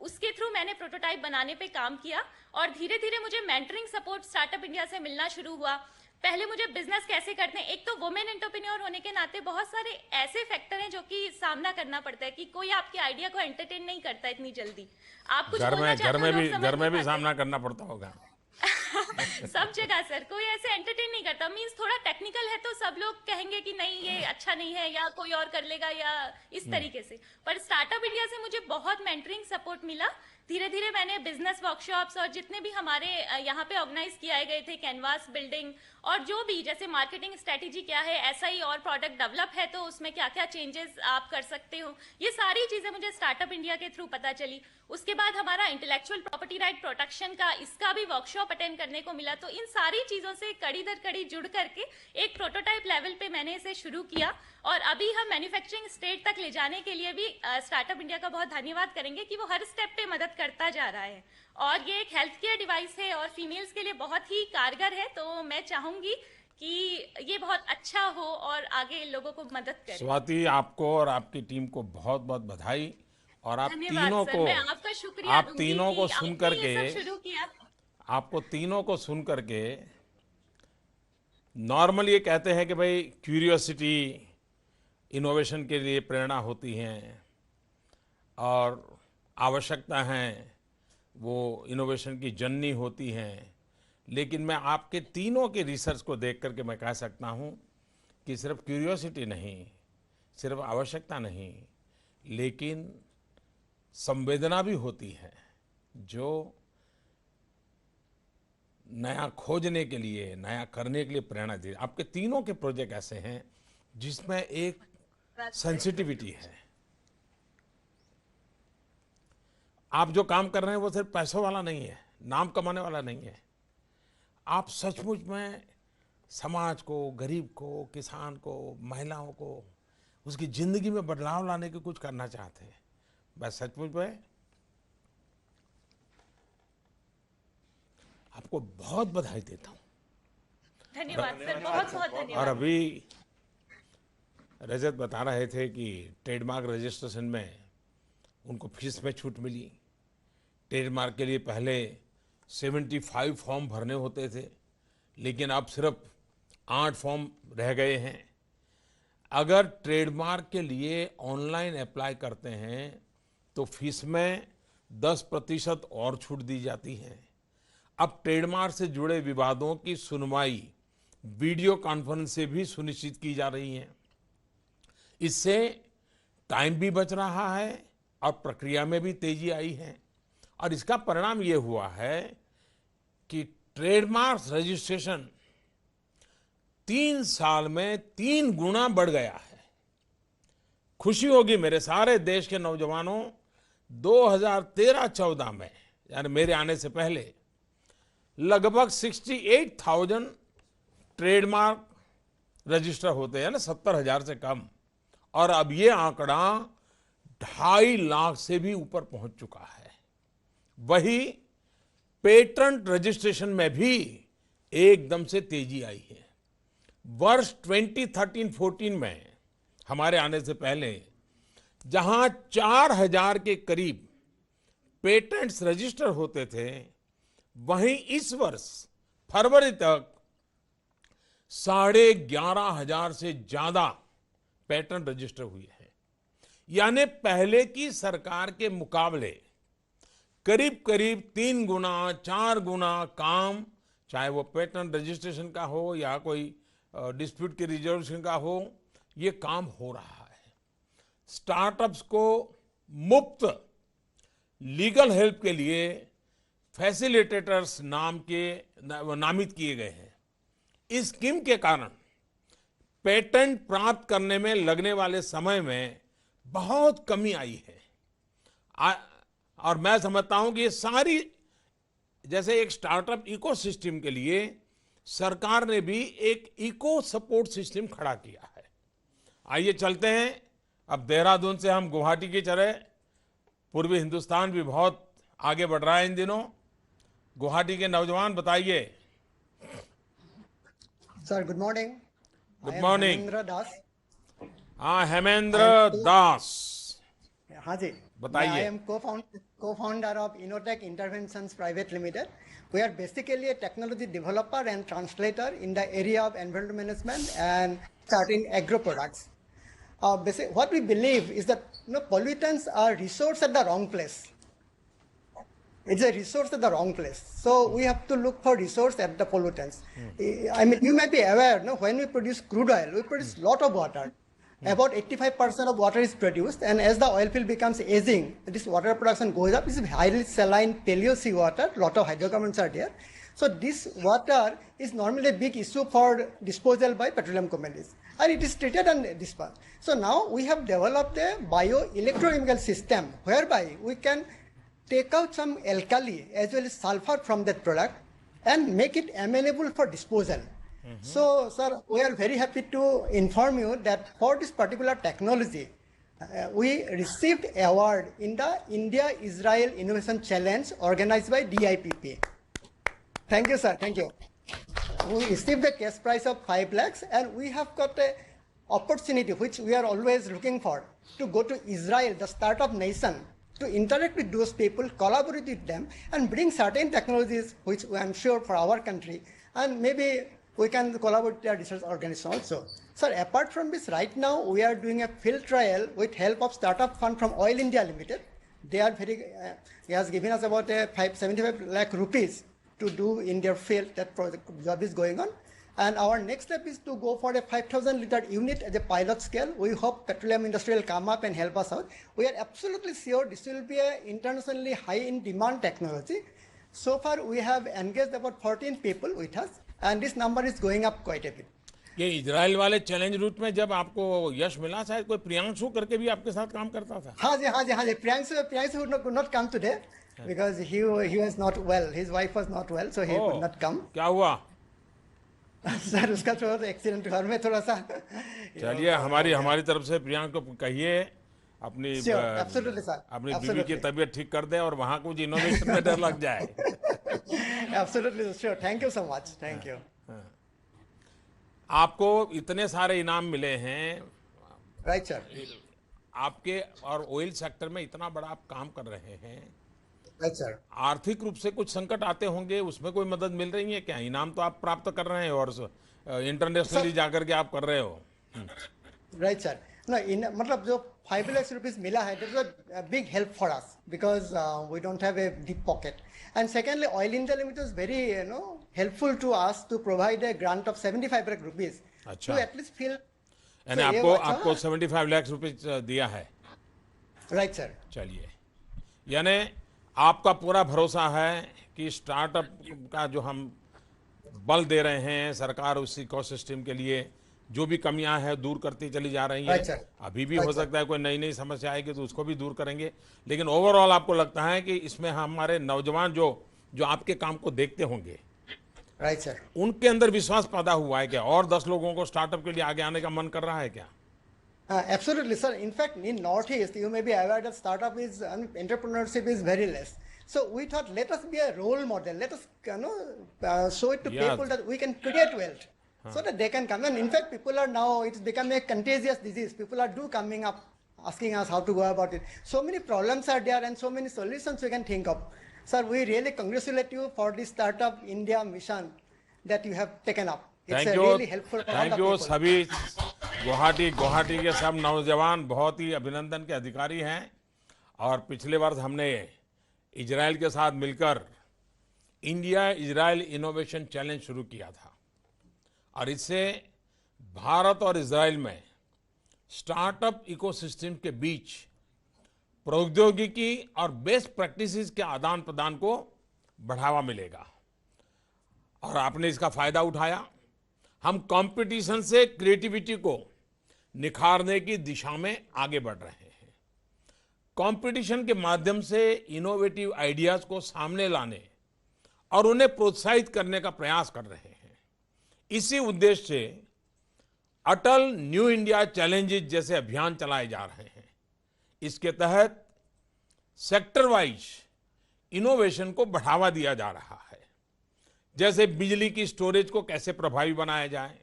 उसके थ्रू मैंने प्रोटोटाइप बनाने पे काम किया और धीरे धीरे मुझे मेंटरिंग सपोर्ट स्टार्टअप इंडिया से मिलना शुरू हुआ। पहले मुझे बिजनेस कैसे करते हैं, एक तो वुमेन एंटरप्रेन्योर होने के नाते बहुत सारे ऐसे फैक्टर हैं जो कि सामना करना पड़ता है कि कोई आपके आइडिया को एंटरटेन नहीं करता इतनी जल्दी। आप कुछ बोलना चाहते हो, लोग समझ घर में नहीं भी पाते। सामना करना पड़ता होगा। सब जगह सर, कोई ऐसे एंटरटेन नहीं करता। मींस थोड़ा टेक्निकल है तो सब लोग कहेंगे कि नहीं ये अच्छा नहीं है या कोई और कर लेगा या इस तरीके से। पर स्टार्टअप इंडिया से मुझे बहुत मेंटरिंग सपोर्ट मिला। धीरे धीरे मैंने बिजनेस वर्कशॉप्स और जितने भी हमारे यहाँ पे ऑर्गेनाइज किए गए थे, कैनवास बिल्डिंग और जो भी जैसे मार्केटिंग स्ट्रेटेजी क्या है, ऐसा ही और प्रोडक्ट डेवलप है तो उसमें क्या क्या चेंजेस आप कर सकते हो, ये सारी चीजें मुझे स्टार्टअप इंडिया के थ्रू पता चली। उसके बाद हमारा इंटेलेक्चुअल प्रॉपर्टी राइट प्रोटेक्शन का इसका भी वर्कशॉप अटेंड करने को मिला। तो इन सारी चीज़ों से कड़ी दर कड़ी जुड़ करके एक प्रोटोटाइप लेवल पे मैंने इसे शुरू किया और अभी हम मैन्युफैक्चरिंग स्टेट तक ले जाने के लिए भी स्टार्टअप इंडिया का बहुत धन्यवाद करेंगे कि वो हर स्टेप पे मदद करता जा रहा है। और ये एक हेल्थ केयर डिवाइस है और फीमेल्स के लिए बहुत ही कारगर है, तो मैं चाहूँगी कि ये बहुत अच्छा हो और आगे लोगों को मदद करे। स्वाति, आपको और आपकी टीम को बहुत बहुत बधाई। और आप धन्यवाद तीनों सर, को मैं आपका शुक्रिया आप दूंगी तीनों को कि सुन आपने करके ये सब शुरू किया। आपको तीनों को सुन करके नॉर्मल ये कहते हैं कि भाई क्यूरियोसिटी इनोवेशन के लिए प्रेरणा होती हैं और आवश्यकता है वो इनोवेशन की जननी होती हैं, लेकिन मैं आपके तीनों के रिसर्च को देख करके मैं कह सकता हूँ कि सिर्फ क्यूरियोसिटी नहीं, सिर्फ आवश्यकता नहीं, लेकिन संवेदना भी होती है जो नया खोजने के लिए, नया करने के लिए प्रेरणा दे। आपके तीनों के प्रोजेक्ट ऐसे हैं जिसमें एक सेंसिटिविटी है। आप जो काम कर रहे हैं वो सिर्फ पैसों वाला नहीं है, नाम कमाने वाला नहीं है। आप सचमुच में समाज को, गरीब को, किसान को, महिलाओं को, उसकी जिंदगी में बदलाव लाने की कुछ करना चाहते हैं। मैं सचमुच में आपको बहुत बधाई देता हूँ। धन्यवाद सर, बहुत बहुत धन्यवाद। और अभी रजत बता रहे थे कि ट्रेडमार्क रजिस्ट्रेशन में उनको फीस में छूट मिली। ट्रेडमार्क के लिए पहले 75 फॉर्म भरने होते थे, लेकिन अब सिर्फ 8 फॉर्म रह गए हैं। अगर ट्रेडमार्क के लिए ऑनलाइन अप्लाई करते हैं तो फीस में 10% और छूट दी जाती है। अब ट्रेडमार्क से जुड़े विवादों की सुनवाई वीडियो कॉन्फ्रेंस से भी सुनिश्चित की जा रही है। इससे टाइम भी बच रहा है और प्रक्रिया में भी तेजी आई है। और इसका परिणाम ये हुआ है कि ट्रेडमार्क रजिस्ट्रेशन 3 साल में 3 गुना बढ़ गया है। खुशी होगी मेरे सारे देश के नौजवानों, 2013-14 में यानी मेरे आने से पहले लगभग 68,000 ट्रेडमार्क रजिस्टर होते हैं ना, 70,000 से कम, और अब ये आंकड़ा 2.5 लाख से भी ऊपर पहुंच चुका है। वही पेटेंट रजिस्ट्रेशन में भी एकदम से तेजी आई है। वर्ष 2013-14 में हमारे आने से पहले जहां 4,000 के करीब पेटेंट्स रजिस्टर होते थे, वहीं इस वर्ष फरवरी तक 11,500 से ज्यादा पेटेंट रजिस्टर हुए हैं। यानी पहले की सरकार के मुकाबले करीब करीब 3 गुना 4 गुना काम, चाहे वो पेटेंट रजिस्ट्रेशन का हो या कोई डिस्प्यूट के रिजोल्यूशन का हो, ये काम हो रहा है। स्टार्टअप्स को मुफ्त लीगल हेल्प के लिए फैसिलिटेटर्स नामित किए गए हैं। इस स्कीम के कारण पेटेंट प्राप्त करने में लगने वाले समय में बहुत कमी आई है। और मैं समझता हूं कि ये सारी, जैसे एक स्टार्टअप इकोसिस्टम के लिए सरकार ने भी एक इको सपोर्ट सिस्टम खड़ा किया है। आइए चलते हैं अब देहरादून से हम गुवाहाटी की तरह। पूर्वी हिंदुस्तान भी बहुत आगे बढ़ रहा है इन दिनों। गुवाहाटी के नौजवान बताइए। Sir good morning. Good morning. Hemendra Das. हाँ, हेमेंद्र दास। हाँ जी बताइए। I am co-founder of Innotech Interventions Private Limited. We are basically a technology developer and translator in the area of environmental management and certain agro products. What we believe is that pollutants are resource at the wrong place. It's a resource at the wrong place. So we have to look for resource at the pollutants. I mean, you may be aware, when we produce crude oil, we produce lot of water. About 85% of water is produced, and as the oil field becomes aging, this water production goes up. It's highly saline paleo sea water, lot of hydrocarbons are there. So this water is normally a big issue for disposal by petroleum companies, and it is treated on this part. So now we have developed a bioelectrochemical system whereby we can take out some alkali as well as sulfur from that product and make it amenable for disposal. So, sir, we are very happy to inform you that for this particular technology, we received award in the India-Israel Innovation Challenge organized by DIPP. Thank you, sir. Thank you. We received the cash prize of 5 lakhs, and we have got a opportunity which we are always looking for to go to Israel, the startup nation, to interact with those people, collaborate with them, and bring certain technologies which I am sure for our country, and maybe we can collaborate with their research organization also. Sir, apart from this, right now we are doing a field trial with help of startup fund from Oil India Limited. They are he has given us about 75 lakh rupees to do in their field. That project job is going on. And our next step is to go for a 5,000 liter unit as a pilot scale. We hope petroleum industry will come up and help us out. We are absolutely sure this will be an internationally high in demand technology. So far, we have engaged about 14 people with us, and this number is going up quite a bit. ये Israel वाले challenge root में जब आपको यश मिला, शायद कोई प्रियांशु करके भी आपके साथ काम करता था। हाँ जी, Priyanshu could not come today because he was not well. His wife was not well, so he could not come. क्या हुआ? सर, उसका थोड़ा सा एक्सीडेंट घर में थोड़ा सा। चलिए, हमारी तरफ से प्रियांक को कहिए अपनी Absolutely, sir. अपनी बीवी की तबीयत ठीक कर दे और वहाँ कुछ इनोवेशन में डर लग जाए। Absolutely, sure. Thank you so much. Thank you. आपको इतने सारे इनाम मिले हैं, Right, sir. आपके और ऑयल सेक्टर में इतना बड़ा आप काम कर रहे हैं, Right, sir. आर्थिक रूप से कुछ संकट आते होंगे, उसमें कोई मदद मिल रही है क्या? इनाम तो आप प्राप्त कर रहे हैं और इंटरनेशनली जाकर के आप कर रहे हो। Right, sir. No, मतलब जो 5 lakhs rupees मिला है, that was a big help for us because we don't have a deep pocket. And secondly, Oil India Limited was very, helpful to us to provide a grant of 75 lakh rupees to at least feel. यानी आपको 75 लाख रुपए दिया है। Right, sir. चलिए, यानी आपका पूरा भरोसा है कि स्टार्टअप का जो हम बल दे रहे हैं, सरकार उस इकोसिस्टम के लिए जो भी कमियां हैं दूर करती चली जा रही है। अभी भी हो सकता है कोई नई समस्या आएगी तो उसको भी दूर करेंगे, लेकिन ओवरऑल आपको लगता है कि इसमें हमारे नौजवान जो आपके काम को देखते होंगे, राइट सर, उनके अंदर विश्वास पैदा हुआ है क्या? और 10 लोगों को स्टार्टअप के लिए आगे आने का मन कर रहा है क्या? Absolutely, sir. In fact, in Northeast, you may be aware that startup entrepreneurship is very less. So we thought, let us be a role model. Let us, show it to people that we can create wealth, so that they can come. And in fact, people are now, it's become a contagious disease. People are coming up, asking us how to go about it. So many problems are there, and so many solutions we can think of. Sir, we really congratulate you for this Startup India mission that you have taken up. It's really helpful for all the people. सभी गुवाहाटी के सब नौजवान बहुत ही अभिनंदन के अधिकारी हैं, और पिछले वर्ष हमने इजराइल के साथ मिलकर इंडिया इजराइल इनोवेशन चैलेंज शुरू किया था, और इससे भारत और इजराइल में स्टार्टअप इकोसिस्टम के बीच प्रौद्योगिकी और बेस्ट प्रैक्टिसेस के आदान प्रदान को बढ़ावा मिलेगा, और आपने इसका फायदा उठाया। हम कंपटीशन से क्रिएटिविटी को निखारने की दिशा में आगे बढ़ रहे हैं। कंपटीशन के माध्यम से इनोवेटिव आइडियाज को सामने लाने और उन्हें प्रोत्साहित करने का प्रयास कर रहे हैं। इसी उद्देश्य से अटल न्यू इंडिया चैलेंजेस जैसे अभियान चलाए जा रहे हैं। इसके तहत सेक्टर वाइज इनोवेशन को बढ़ावा दिया जा रहा है, जैसे बिजली की स्टोरेज को कैसे प्रभावी बनाया जाए,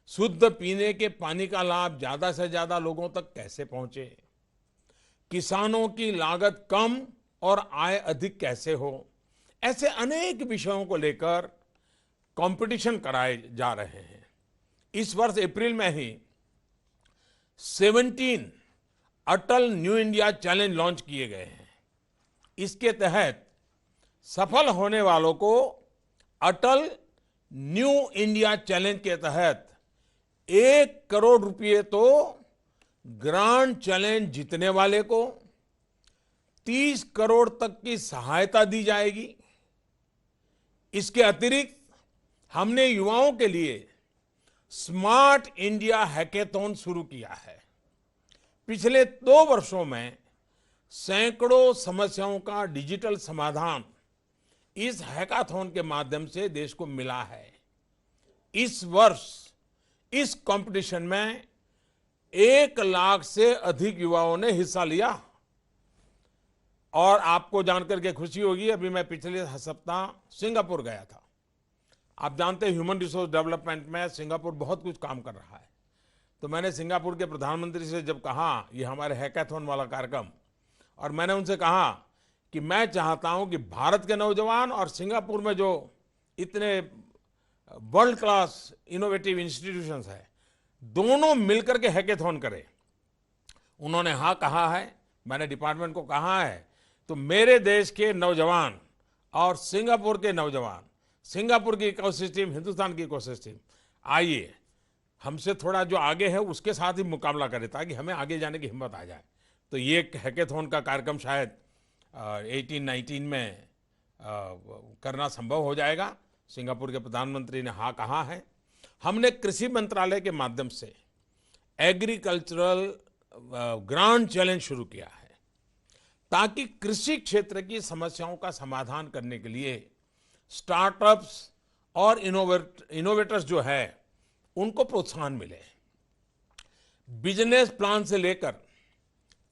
शुद्ध पीने के पानी का लाभ ज्यादा से ज्यादा लोगों तक कैसे पहुंचे, किसानों की लागत कम और आय अधिक कैसे हो, ऐसे अनेक विषयों को लेकर कंपटीशन कराए जा रहे हैं। इस वर्ष अप्रैल में ही 17 अटल न्यू इंडिया चैलेंज लॉन्च किए गए हैं। इसके तहत सफल होने वालों को अटल न्यू इंडिया चैलेंज के तहत 1 करोड़ रुपए तो ग्रांड चैलेंज जीतने वाले को 30 करोड़ तक की सहायता दी जाएगी। इसके अतिरिक्त हमने युवाओं के लिए स्मार्ट इंडिया हैकेथॉन शुरू किया है। पिछले 2 वर्षों में सैकड़ों समस्याओं का डिजिटल समाधान इस हैकाथॉन के माध्यम से देश को मिला है। इस वर्ष इस कंपटीशन में 1 लाख से अधिक युवाओं ने हिस्सा लिया। और आपको जानकर के खुशी होगी, अभी मैं पिछले सप्ताह सिंगापुर गया था। आप जानते हैं ह्यूमन रिसोर्स डेवलपमेंट में सिंगापुर बहुत कुछ काम कर रहा है। तो मैंने सिंगापुर के प्रधानमंत्री से जब कहा ये हमारे हैकाथॉन वाला कार्यक्रम, और मैंने उनसे कहा कि मैं चाहता हूं कि भारत के नौजवान और सिंगापुर में जो इतने वर्ल्ड क्लास इनोवेटिव इंस्टीट्यूशंस है, दोनों मिलकर के हैकाथॉन करें। उन्होंने हाँ कहा है, मैंने डिपार्टमेंट को कहा है। तो मेरे देश के नौजवान और सिंगापुर के नौजवान, सिंगापुर की इकोसिस्टम, हिंदुस्तान की इकोसिस्टम, आइए हमसे थोड़ा जो आगे है उसके साथ ही मुकाबला करें ताकि हमें आगे जाने की हिम्मत आ जाए। तो ये हैकाथॉन का कार्यक्रम शायद 18-19 में करना संभव हो जाएगा। सिंगापुर के प्रधानमंत्री ने हाँ कहा है। हमने कृषि मंत्रालय के माध्यम से एग्रीकल्चरल ग्रांड चैलेंज शुरू किया है ताकि कृषि क्षेत्र की समस्याओं का समाधान करने के लिए स्टार्टअप्स और इनोवेटर्स जो है उनको प्रोत्साहन मिले। बिजनेस प्लान से लेकर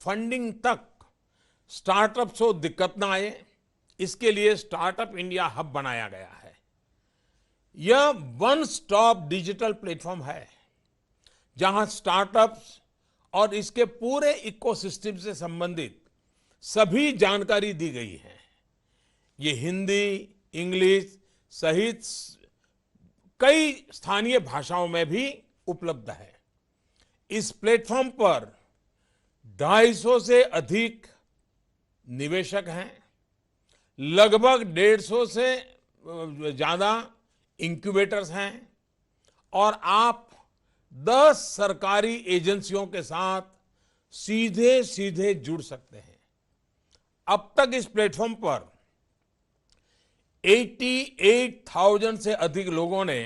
फंडिंग तक स्टार्टअप्स को दिक्कत ना आए, इसके लिए स्टार्टअप इंडिया हब बनाया गया है। यह वन स्टॉप डिजिटल प्लेटफॉर्म है जहां स्टार्टअप्स और इसके पूरे इकोसिस्टम से संबंधित सभी जानकारी दी गई है। ये हिंदी, इंग्लिश सहित कई स्थानीय भाषाओं में भी उपलब्ध है। इस प्लेटफॉर्म पर 250 से अधिक निवेशक हैं, लगभग 150 से ज्यादा इंक्यूबेटर्स हैं और आप 10 सरकारी एजेंसियों के साथ सीधे सीधे जुड़ सकते हैं। अब तक इस प्लेटफॉर्म पर 88,000 से अधिक लोगों ने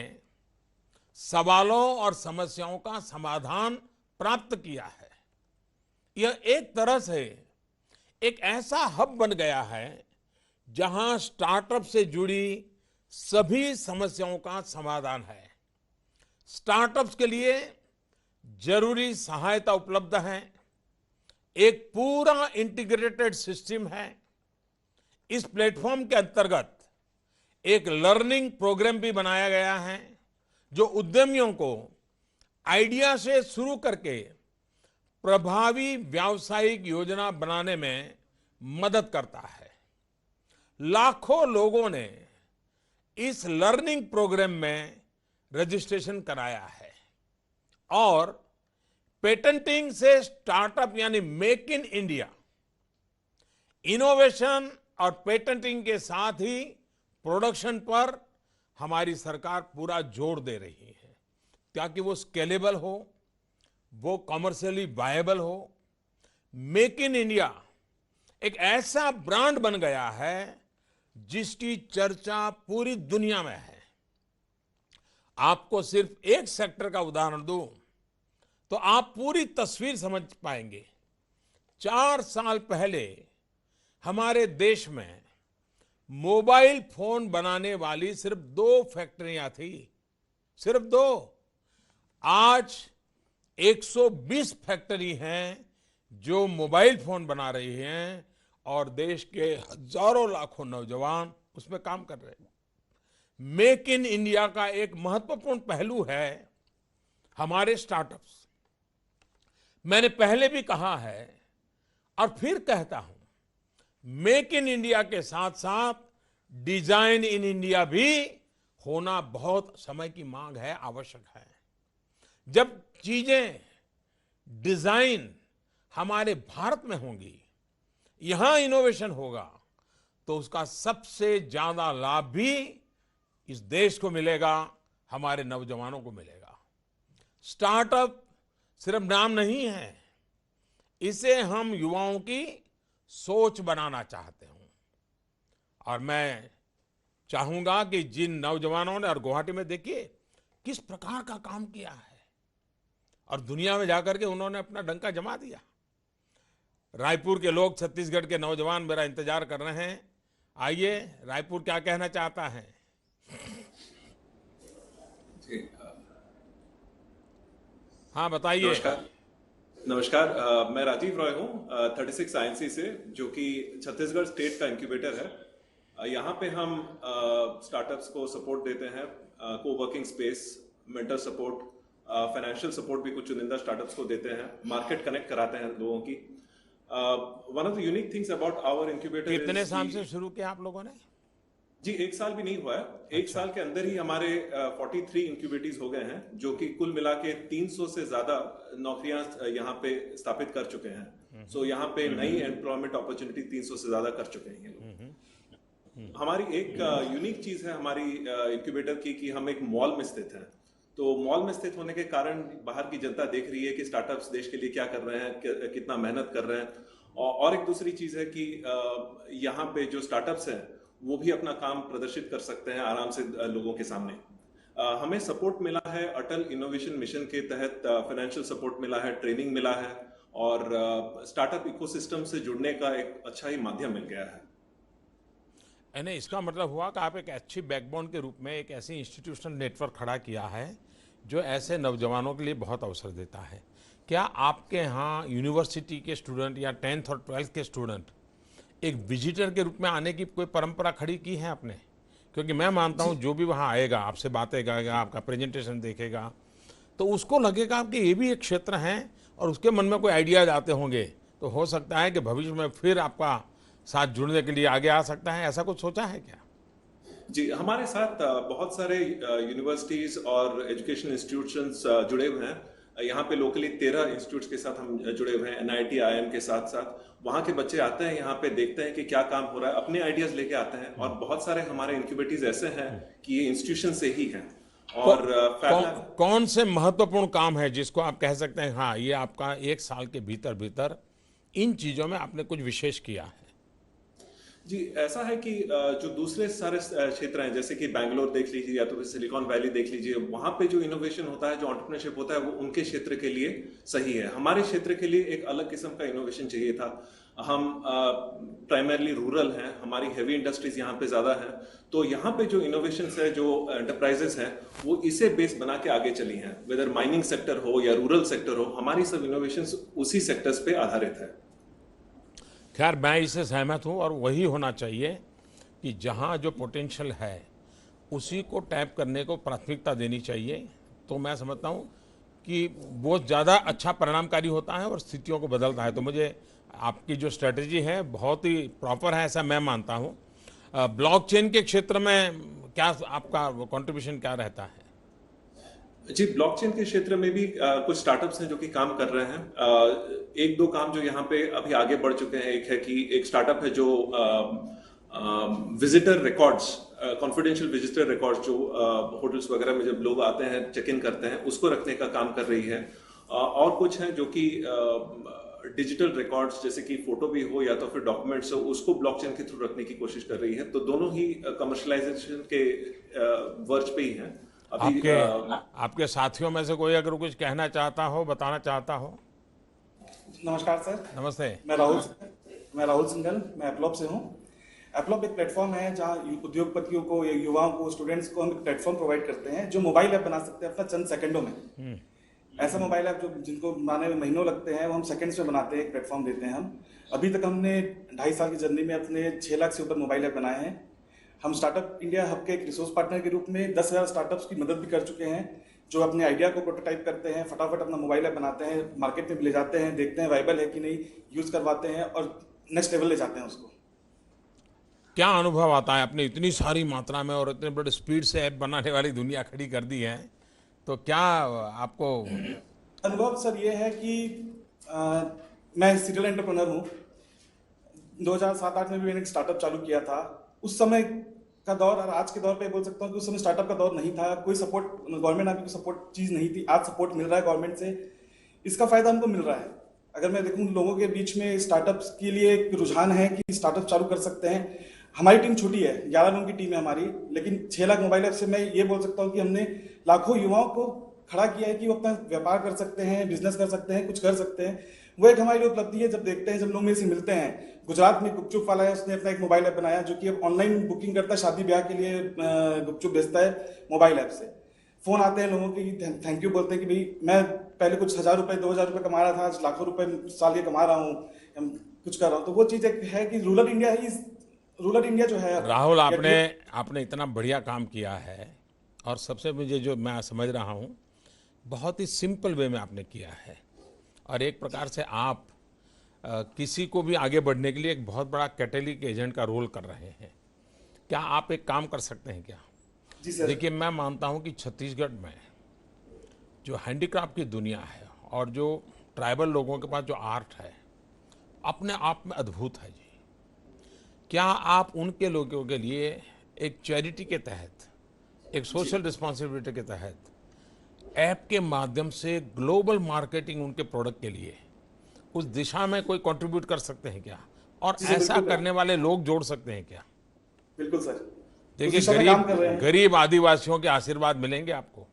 सवालों और समस्याओं का समाधान प्राप्त किया है। यह एक तरह से एक ऐसा हब बन गया है जहां स्टार्टअप से जुड़ी सभी समस्याओं का समाधान है। स्टार्टअप्स के लिए जरूरी सहायता उपलब्ध है। एक पूरा इंटीग्रेटेड सिस्टम है। इस प्लेटफॉर्म के अंतर्गत एक लर्निंग प्रोग्राम भी बनाया गया है जो उद्यमियों को आइडिया से शुरू करके प्रभावी व्यावसायिक योजना बनाने में मदद करता है। लाखों लोगों ने इस लर्निंग प्रोग्राम में रजिस्ट्रेशन कराया है और पेटेंटिंग से स्टार्टअप यानी मेक इन इंडिया, इनोवेशन और पेटेंटिंग के साथ ही प्रोडक्शन पर हमारी सरकार पूरा जोर दे रही है ताकि वो स्केलेबल हो, वो कमर्शियली वायबल हो। मेक इन इंडिया एक ऐसा ब्रांड बन गया है जिसकी चर्चा पूरी दुनिया में है। आपको सिर्फ एक सेक्टर का उदाहरण दूं तो आप पूरी तस्वीर समझ पाएंगे। 4 साल पहले हमारे देश में मोबाइल फोन बनाने वाली सिर्फ 2 फैक्ट्रियां थी, सिर्फ 2। आज 120 फैक्ट्री हैं जो मोबाइल फोन बना रही हैं और देश के हजारों लाखों नौजवान उसमें काम कर रहे हैं। मेक इन इंडिया का एक महत्वपूर्ण पहलू है हमारे स्टार्टअप्स। मैंने पहले भी कहा है और फिर कहता हूं, मेक इन इंडिया के साथ साथ डिजाइन इन इंडिया भी होना बहुत समय की मांग है, आवश्यक है। जब चीजें डिजाइन हमारे भारत में होंगी, यहां इनोवेशन होगा, तो उसका सबसे ज्यादा लाभ भी इस देश को मिलेगा, हमारे नौजवानों को मिलेगा। स्टार्टअप सिर्फ नाम नहीं है, इसे हम युवाओं की सोच बनाना चाहते हूं। और मैं चाहूंगा कि जिन नौजवानों ने, और गुवाहाटी में देखिए किस प्रकार का काम किया है और दुनिया में जाकर के उन्होंने अपना डंका जमा दिया। रायपुर के लोग, छत्तीसगढ़ के नौजवान मेरा इंतजार कर रहे हैं। आइए, रायपुर क्या कहना चाहता है? हाँ बताइए। नमस्कार, मैं राजीव रॉय हूँ 36 INC से, जो कि छत्तीसगढ़ स्टेट का इंक्यूबेटर है। यहाँ पे हम स्टार्टअप्स को सपोर्ट देते हैं, को working space, mentor support, financial support भी कुछ चुनिंदा स्टार्टअप्स को देते हैं, मार्केट कनेक्ट कराते हैं लोगों की। One of the unique things about our incubator, कितने साल से शुरू किया आप लोगों ने? जी 1 साल भी नहीं हुआ है। एक साल के अंदर ही हमारे 43 इंक्यूबेटर्स हो गए हैं, जो कि कुल मिला के 300 से ज्यादा नौकरियां यहाँ पे स्थापित कर चुके हैं। सो यहाँ पे नई एम्प्लॉयमेंट अपॉर्चुनिटी 300 से ज्यादा कर चुके हैं ये लोग। हमारी एक यूनिक चीज है हमारी इंक्यूबेटर की, कि हम एक मॉल में स्थित हैं। तो मॉल में स्थित होने के कारण बाहर की जनता देख रही है कि स्टार्टअप्स देश के लिए क्या कर रहे हैं, कितना मेहनत कर रहे हैं। और एक दूसरी चीज है कि यहाँ पे जो स्टार्टअप्स हैं वो भी अपना काम प्रदर्शित कर सकते हैं आराम से लोगों के सामने। हमें सपोर्ट मिला है अटल इनोवेशन मिशन के तहत, फाइनेंशियल सपोर्ट मिला है, ट्रेनिंग मिला है, और स्टार्टअप इकोसिस्टम से जुड़ने का एक अच्छा ही माध्यम मिल गया है। यानी इसका मतलब हुआ कि आप एक अच्छी बैकबोन के रूप में एक ऐसी इंस्टीट्यूशनल नेटवर्क खड़ा किया है जो ऐसे नौजवानों के लिए बहुत अवसर देता है। क्या आपके यहाँ यूनिवर्सिटी के स्टूडेंट या 10th और 12th के स्टूडेंट एक विजिटर के रूप में आने की कोई परंपरा खड़ी की है आपने? क्योंकि मैं मानता हूँ जो भी वहाँ आएगा, आपसे बातें करेगा, आपका प्रेजेंटेशन देखेगा, तो उसको लगेगा कि ये भी एक क्षेत्र है और उसके मन में कोई आइडियाज आते होंगे, तो हो सकता है कि भविष्य में फिर आपका साथ जुड़ने के लिए आगे आ सकता है। ऐसा कुछ सोचा है क्या? जी, हमारे साथ बहुत सारे यूनिवर्सिटीज और एजुकेशन इंस्टीट्यूशंस जुड़े हुए हैं। यहाँ पे लोकली 13 इंस्टीट्यूट्स के साथ हम जुड़े हुए हैं, NIT, IIM के साथ साथ। वहाँ के बच्चे आते हैं यहाँ पे, देखते हैं कि क्या काम हो रहा है, अपने आइडियाज लेके आते हैं। और बहुत सारे हमारे इंक्यूबेटर्स ऐसे हैं कि ये इंस्टीट्यूशन से ही हैं। और कौन से महत्वपूर्ण काम है जिसको आप कह सकते हैं हाँ ये आपका 1 साल के भीतर भीतर इन चीजों में आपने कुछ विशेष किया है? जी, ऐसा है कि जो दूसरे सारे क्षेत्र हैं, जैसे कि बैंगलोर देख लीजिए या तो फिर सिलिकॉन वैली देख लीजिए, वहां पे जो इनोवेशन होता है, जो एंटरप्रेन्योरशिप होता है, वो उनके क्षेत्र के लिए सही है। हमारे क्षेत्र के लिए एक अलग किस्म का इनोवेशन चाहिए था। हम प्राइमरली रूरल हैं, हमारी हेवी इंडस्ट्रीज यहाँ पे ज्यादा हैं, तो यहाँ पे जो इनोवेशन है, जो एंटरप्राइजेस हैं, वो इसे बेस बना के आगे चली हैं। वेदर माइनिंग सेक्टर हो या रूरल सेक्टर हो, हमारी सब इनोवेशन उसी सेक्टर्स पे आधारित है। खैर, मैं इससे सहमत हूँ और वही होना चाहिए कि जहाँ जो पोटेंशियल है उसी को टैप करने को प्राथमिकता देनी चाहिए। तो मैं समझता हूँ कि वो ज़्यादा अच्छा परिणामकारी होता है और स्थितियों को बदलता है। तो मुझे आपकी जो स्ट्रेटजी है बहुत ही प्रॉपर है, ऐसा मैं मानता हूँ। ब्लॉकचेन के क्षेत्र में क्या आपका कंट्रीब्यूशन क्या रहता है? जी, ब्लॉकचेन के क्षेत्र में भी कुछ स्टार्टअप्स हैं जो कि काम कर रहे हैं। 1-2 काम जो यहाँ पे अभी आगे बढ़ चुके हैं। एक है कि एक स्टार्टअप है जो visitor records, confidential visitor records, जो होटल्स वगैरह में जब लोग आते हैं, चेक इन करते हैं, उसको रखने का काम कर रही है। और कुछ हैं जो कि डिजिटल रिकॉर्ड्स, जैसे कि फोटो भी हो या तो फिर डॉक्यूमेंट्स हो, उसको ब्लॉकचेन के थ्रू रखने की कोशिश कर रही है। तो दोनों ही कमर्शलाइजेशन के वर्ज पे ही हैं। आपके साथियों में से कोई अगर कुछ कहना चाहता हो, बताना चाहता हो? नमस्कार सर। नमस्ते। मैं राहुल सिंघल, मैं एप्लॉप से हूँ। एप्लॉप एक प्लेटफॉर्म है जहाँ उद्योगपतियों को, युवाओं को, स्टूडेंट्स को हम एक प्लेटफॉर्म प्रोवाइड करते हैं जो मोबाइल ऐप बना सकते हैं अपना चंद सेकंडों में। ऐसा मोबाइल ऐप जो जिनको बनाने में महीनों लगते हैं, वो हम सेकंड्स में बनाते हैं, एक प्लेटफॉर्म देते हैं हम। अभी तक हमने 2.5 साल की जर्नी में अपने 6 लाख से ऊपर मोबाइल ऐप बनाए हैं। हम स्टार्टअप इंडिया हब के एक रिसोर्स पार्टनर के रूप में 10,000 स्टार्टअप्स की मदद भी कर चुके हैं, जो अपने आइडिया को प्रोटोटाइप करते हैं, फटाफट अपना मोबाइल ऐप बनाते हैं, मार्केट में ले जाते हैं, देखते हैं वाइबल है कि नहीं, यूज करवाते हैं और नेक्स्ट लेवल ले जाते हैं उसको। क्या अनुभव आता है? आपने इतनी सारी मात्रा में और इतने बड़े स्पीड से ऐप बनाने वाली दुनिया खड़ी कर दी है, तो क्या आपको अनुभव सर ये है कि मैं सीरियल एंटरप्रेन्योर हूँ। 2007-8 में भी मैंने एक स्टार्टअप चालू किया था। उस समय का दौर और आज के दौर पे बोल सकता हूँ कि उस समय स्टार्टअप का दौर नहीं था, कोई सपोर्ट, गवर्नमेंट आपकी सपोर्ट चीज नहीं थी। आज सपोर्ट मिल रहा है गवर्नमेंट से, इसका फायदा हमको मिल रहा है। अगर मैं देखूँ लोगों के बीच में स्टार्टअप्स के लिए एक रुझान है कि स्टार्टअप चालू कर सकते हैं। हमारी टीम छोटी है, 11 लोगों की टीम है हमारी, लेकिन 6 लाख मोबाइल ऐप से मैं ये बोल सकता हूँ कि हमने लाखों युवाओं को खड़ा किया है कि वो अपना व्यापार कर सकते हैं, बिजनेस कर सकते हैं, कुछ कर सकते हैं। वो एक हमारी उपलब्धि है। जब देखते हैं, जब लोग मेरे से मिलते हैं, गुजरात में गुपचुप वाला है, उसने अपना एक मोबाइल ऐप बनाया जो कि अब ऑनलाइन बुकिंग करता है, शादी ब्याह के लिए गुपचुप भेजता है मोबाइल ऐप से। फोन आते हैं लोगों के, थैंक यू बोलते हैं कि भाई मैं पहले कुछ 1000 रुपए 2000 रुपए कमा रहा था, आज लाखों रुपए साल के कमा रहा हूँ, कुछ कर रहा हूँ। तो वो चीज एक है कि रूरल इंडिया जो है। राहुल, आपने इतना बढ़िया काम किया है, और सबसे मुझे जो मैं समझ रहा हूँ, बहुत ही सिंपल वे में आपने किया है, और एक प्रकार से आप किसी को भी आगे बढ़ने के लिए एक बहुत बड़ा कैटेलिक एजेंट का रोल कर रहे हैं। क्या आप एक काम कर सकते हैं क्या? जी सर। देखिए, मैं मानता हूँ कि छत्तीसगढ़ में जो हैंडीक्राफ्ट की दुनिया है और जो ट्राइबल लोगों के पास जो आर्ट है, अपने आप में अद्भुत है जी। क्या आप उनके लोगों के लिए एक चैरिटी के तहत, एक सोशल रिस्पॉन्सिबिलिटी के तहत ऐप के माध्यम से ग्लोबल मार्केटिंग उनके प्रोडक्ट के लिए उस दिशा में कोई कंट्रीब्यूट कर सकते हैं क्या? और ऐसा करने वाले लोग जोड़ सकते हैं क्या? बिल्कुल सर। देखिए, गरीब आदिवासियों के आशीर्वाद मिलेंगे आपको।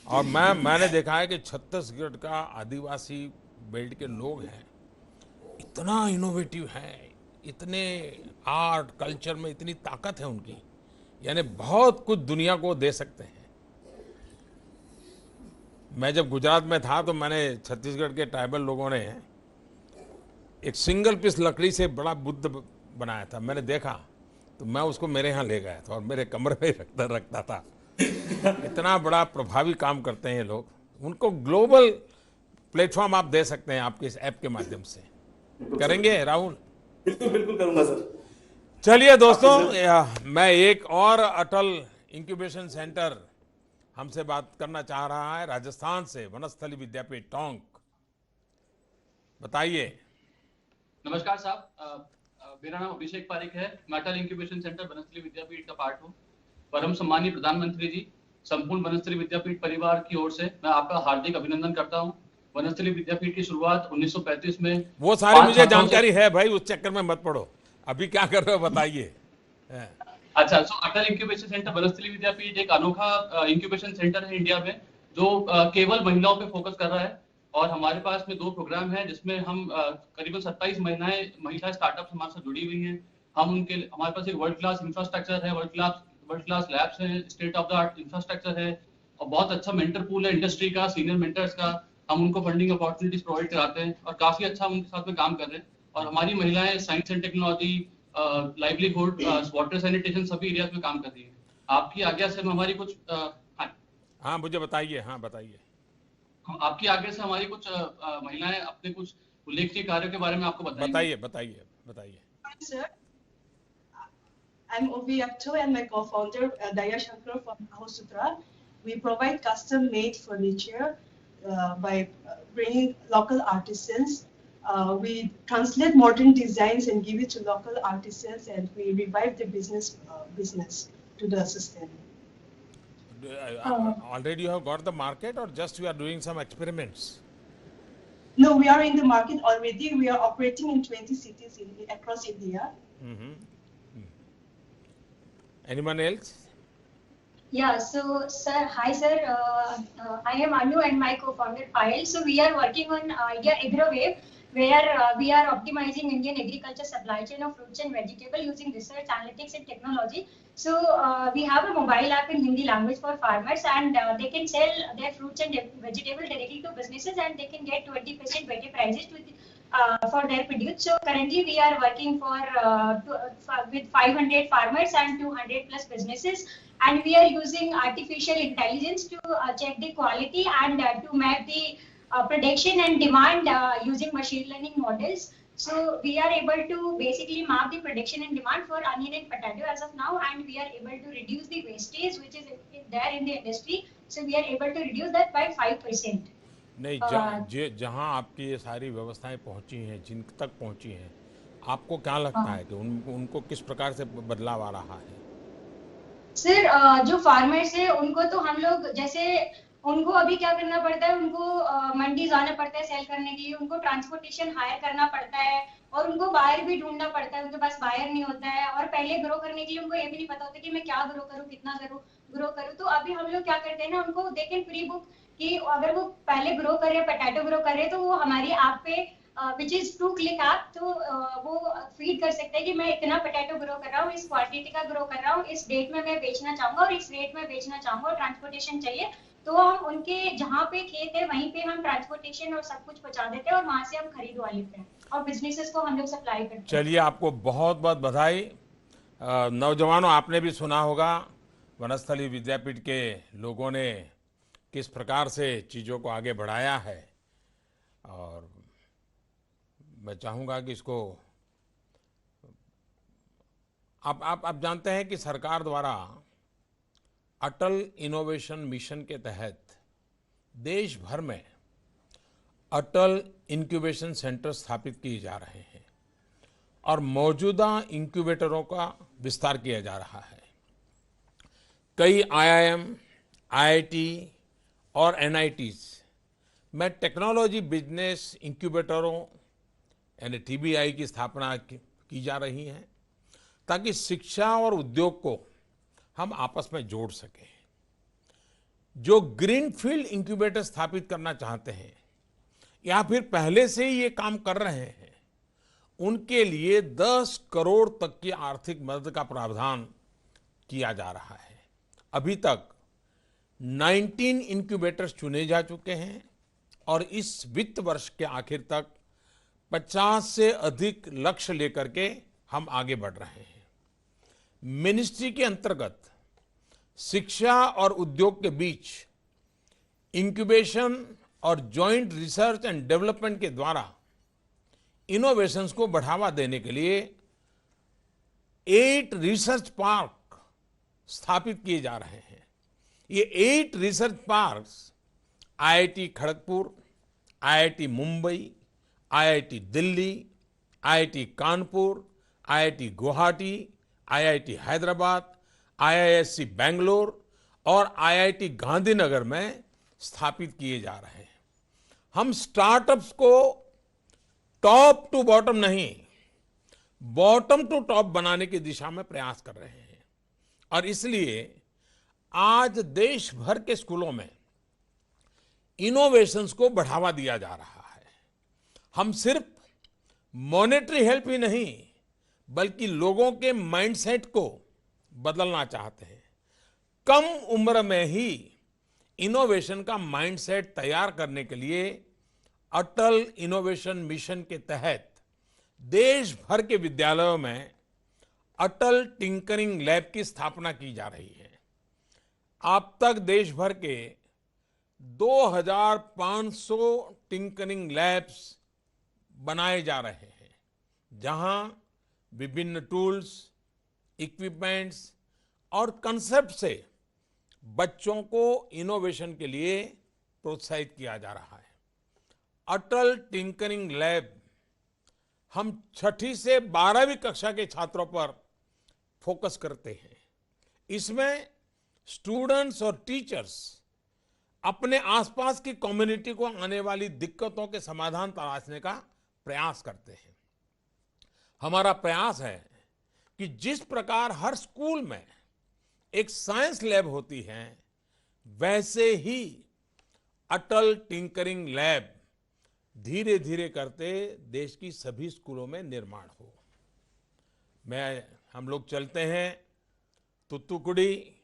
और मैंने देखा है कि छत्तीसगढ़ का आदिवासी बेल्ट के लोग हैं, इतना इनोवेटिव हैं, इतने आर्ट कल्चर में इतनी ताकत है उनकी, यानी बहुत कुछ दुनिया को दे सकते हैं। मैं जब गुजरात में था तो मैंने छत्तीसगढ़ के ट्राइबल लोगों ने एक सिंगल पीस लकड़ी से बड़ा बुद्ध बनाया था, मैंने देखा तो मैं उसको मेरे यहाँ ले गया था और मेरे कमरे में रखता था। इतना बड़ा प्रभावी काम करते हैं ये लोग। उनको ग्लोबल प्लेटफॉर्म आप दे सकते हैं आपके इस ऐप के माध्यम से। करेंगे राहुल? बिल्कुल करूंगा सर। चलिए दोस्तों, मैं एक और अटल इंक्यूबेशन सेंटर हमसे बात करना चाह रहा है, राजस्थान से वनस्थली विद्यापीठ टोंक। बताइए। नमस्कार साहब, मेरा नाम अभिषेक पारिक है। मैं अटल इंक्यूबेशन सेंटर वनस्थली विद्यापीठ का पार्ट हूँ। परम सम्मानीय प्रधानमंत्री जी, संपूर्ण वनस्थली विद्यापीठ परिवार की ओर से मैं आपका हार्दिक अभिनंदन करता हूँ। वनस्थली विद्यापीठ की शुरुआत 1935 में। वो सारी मुझे जानकारी है भाई, उस चक्कर में मत पड़ो। अभी क्या कर रहे हो बताइए। अच्छा, सो अटल इंक्यूबेशन सेंटर वनस्थली विद्यापीठ एक अनोखा इंक्यूबेशन सेंटर है इंडिया में, जो केवल महिलाओं पे फोकस कर रहा है। और हमारे पास में 2 प्रोग्राम हैं जिसमें हम करीबन 27 महिला स्टार्टअप्स हमारे साथ जुड़ी हुई हैं। हमारे पास एक वर्ल्ड क्लास इंफ्रास्ट्रक्चर है, वर्ल्ड क्लास लैब्स हैं, state of the art infrastructure है, और बहुत अच्छा मेंटर पूल है इंडस्ट्री का, सीनियर मेंटर्स का। हम उनको फंडिंग अपॉर्चुनिटीज प्रोवाइड कराते हैं और काफी अच्छा उनके साथ में काम कर रहे हैं। और हमारी महिलाएं science and technology, livelihood, water sanitation सभी एरियाज में काम कर रही है। आपकी आज्ञा से हमारी कुछ हाँ मुझे बताइए। हाँ बताइए। आपकी आज्ञा से हमारी कुछ महिलाएं अपने कुछ उल्लेखनीय कार्यों के बारे में आपको बताइए। Sir, I'm Ovi Akto and my co-founder Daya Shankar from Ahosutra. We provide custom-made furniture by bringing local artisans. We translate modern designs and give it to local artisans, and we revive the business to the sustain. Already you have got the market, or just you are doing some experiments? No, we are in the market already. We are operating in 20 cities across India. Anyone else? Yeah, so sir, hi sir, I am Anu and my co-founder Payal. So we are working on idea AgroWave, where we are optimizing Indian agriculture supply chain of fruits and vegetables using research, analytics and technology. So we have a mobile app in Hindi language for farmers, and they can sell their fruits and vegetables directly to businesses, and they can get 20% better prices for their produce. So currently we are working with 500 farmers and 200 plus businesses, and we are using artificial intelligence to check the quality and to map the production and demand using machine learning models. So we are able to basically map the production and demand for onion and potato as of now, and we are able to reduce the wastage which is there in the industry. So we are able to reduce that by 5%. नहीं, जहाँ आपकी ये सारी व्यवस्थाएं पहुँची हैं, जिन तक पहुँची हैं, आपको क्या लगता है कि उनको किस प्रकार से बदलाव आ रहा है? सर, जो फार्मर्स है उनको तो हम लोग जैसे उनको अभी क्या करना पड़ता है, उनको मंडी जाना पड़ता है सेल करने के लिए, उनको ट्रांसपोर्टेशन हायर करना पड़ता है और उनको बायर भी ढूंढना पड़ता है, उनके पास बायर नहीं होता है। और पहले ग्रो करने के लिए उनको ये भी नहीं पता होता कि मैं क्या ग्रो करूँ, कितना ग्रो करूँ। तो अभी हम लोग क्या करते हैं ना, उनको देखें प्री बुक कि अगर वो पहले ग्रो करे, पोटैटो ग्रो करे, तो वो हमारी ऐप पे विच इज 2 क्लिक ऐप, तो वो फीड कर सकते हैं कि मैं इतना पोटैटो ग्रो कर रहा हूँ, इस क्वांटिटी का ग्रो कर रहा हूँ, इस डेट में मैं बेचना चाहूंगा और इस रेट में बेचना चाहूंगा और ट्रांसपोर्टेशन चाहिए। तो हम उनके जहाँ पे खेत है वहीं पे हम ट्रांसपोर्टेशन और सब कुछ पहुंचा देते हैं और वहां से हम खरीदवा लेते हैं और बिजनेसेस को हम लोग सप्लाई करते हैं। चलिए, आपको बहुत बहुत बधाई। नौजवानों, आपने भी सुना होगा वनस्थली विद्यापीठ के लोगों ने किस प्रकार से चीज़ों को आगे बढ़ाया है, और मैं चाहूँगा कि इसको आप जानते हैं कि सरकार द्वारा अटल इनोवेशन मिशन के तहत देश भर में अटल इंक्यूबेशन सेंटर स्थापित किए जा रहे हैं और मौजूदा इंक्यूबेटरों का विस्तार किया जा रहा है। कई IIM, IIT और NITs में टेक्नोलॉजी बिजनेस इंक्यूबेटरों यानी TBI की स्थापना की जा रही है ताकि शिक्षा और उद्योग को हम आपस में जोड़ सकें। जो ग्रीनफील्ड इंक्यूबेटर स्थापित करना चाहते हैं या फिर पहले से ही ये काम कर रहे हैं, उनके लिए 10 करोड़ तक की आर्थिक मदद का प्रावधान किया जा रहा है। अभी तक 19 इंक्यूबेटर्स चुने जा चुके हैं और इस वित्त वर्ष के आखिर तक 50 से अधिक लक्ष्य लेकर के हम आगे बढ़ रहे हैं। मिनिस्ट्री के अंतर्गत शिक्षा और उद्योग के बीच इंक्यूबेशन और जॉइंट रिसर्च एंड डेवलपमेंट के द्वारा इनोवेशंस को बढ़ावा देने के लिए 8 रिसर्च पार्क स्थापित किए जा रहे हैं। ये 8 research parks IIT Kharagpur, IIT Mumbai, IIT Delhi, IIT Kanpur, IIT Guwahati, IIT Hyderabad, IISc Bangalore और IIT गांधीनगर में स्थापित किए जा रहे हैं। हम स्टार्टअप्स को टॉप टू बॉटम नहीं, बॉटम टू टॉप बनाने की दिशा में प्रयास कर रहे हैं और इसलिए आज देश भर के स्कूलों में इनोवेशंस को बढ़ावा दिया जा रहा है। हम सिर्फ मॉनेटरी हेल्प ही नहीं बल्कि लोगों के माइंडसेट को बदलना चाहते हैं। कम उम्र में ही इनोवेशन का माइंडसेट तैयार करने के लिए अटल इनोवेशन मिशन के तहत देश भर के विद्यालयों में अटल टिंकरिंग लैब की स्थापना की जा रही है। अब तक देश भर के 2500 टिंकरिंग लैब्स बनाए जा रहे हैं, जहां विभिन्न टूल्स, इक्विपमेंट्स और कंसेप्ट से बच्चों को इनोवेशन के लिए प्रोत्साहित किया जा रहा है। अटल टिंकरिंग लैब हम 6ठी से 12वीं कक्षा के छात्रों पर फोकस करते हैं। इसमें स्टूडेंट्स और टीचर्स अपने आसपास की कम्युनिटी को आने वाली दिक्कतों के समाधान तलाशने का प्रयास करते हैं। हमारा प्रयास है कि जिस प्रकार हर स्कूल में एक साइंस लैब होती है, वैसे ही अटल टिंकरिंग लैब धीरे धीरे करते देश की सभी स्कूलों में निर्माण हो। हम लोग चलते हैं तुत्तुकुड़ी,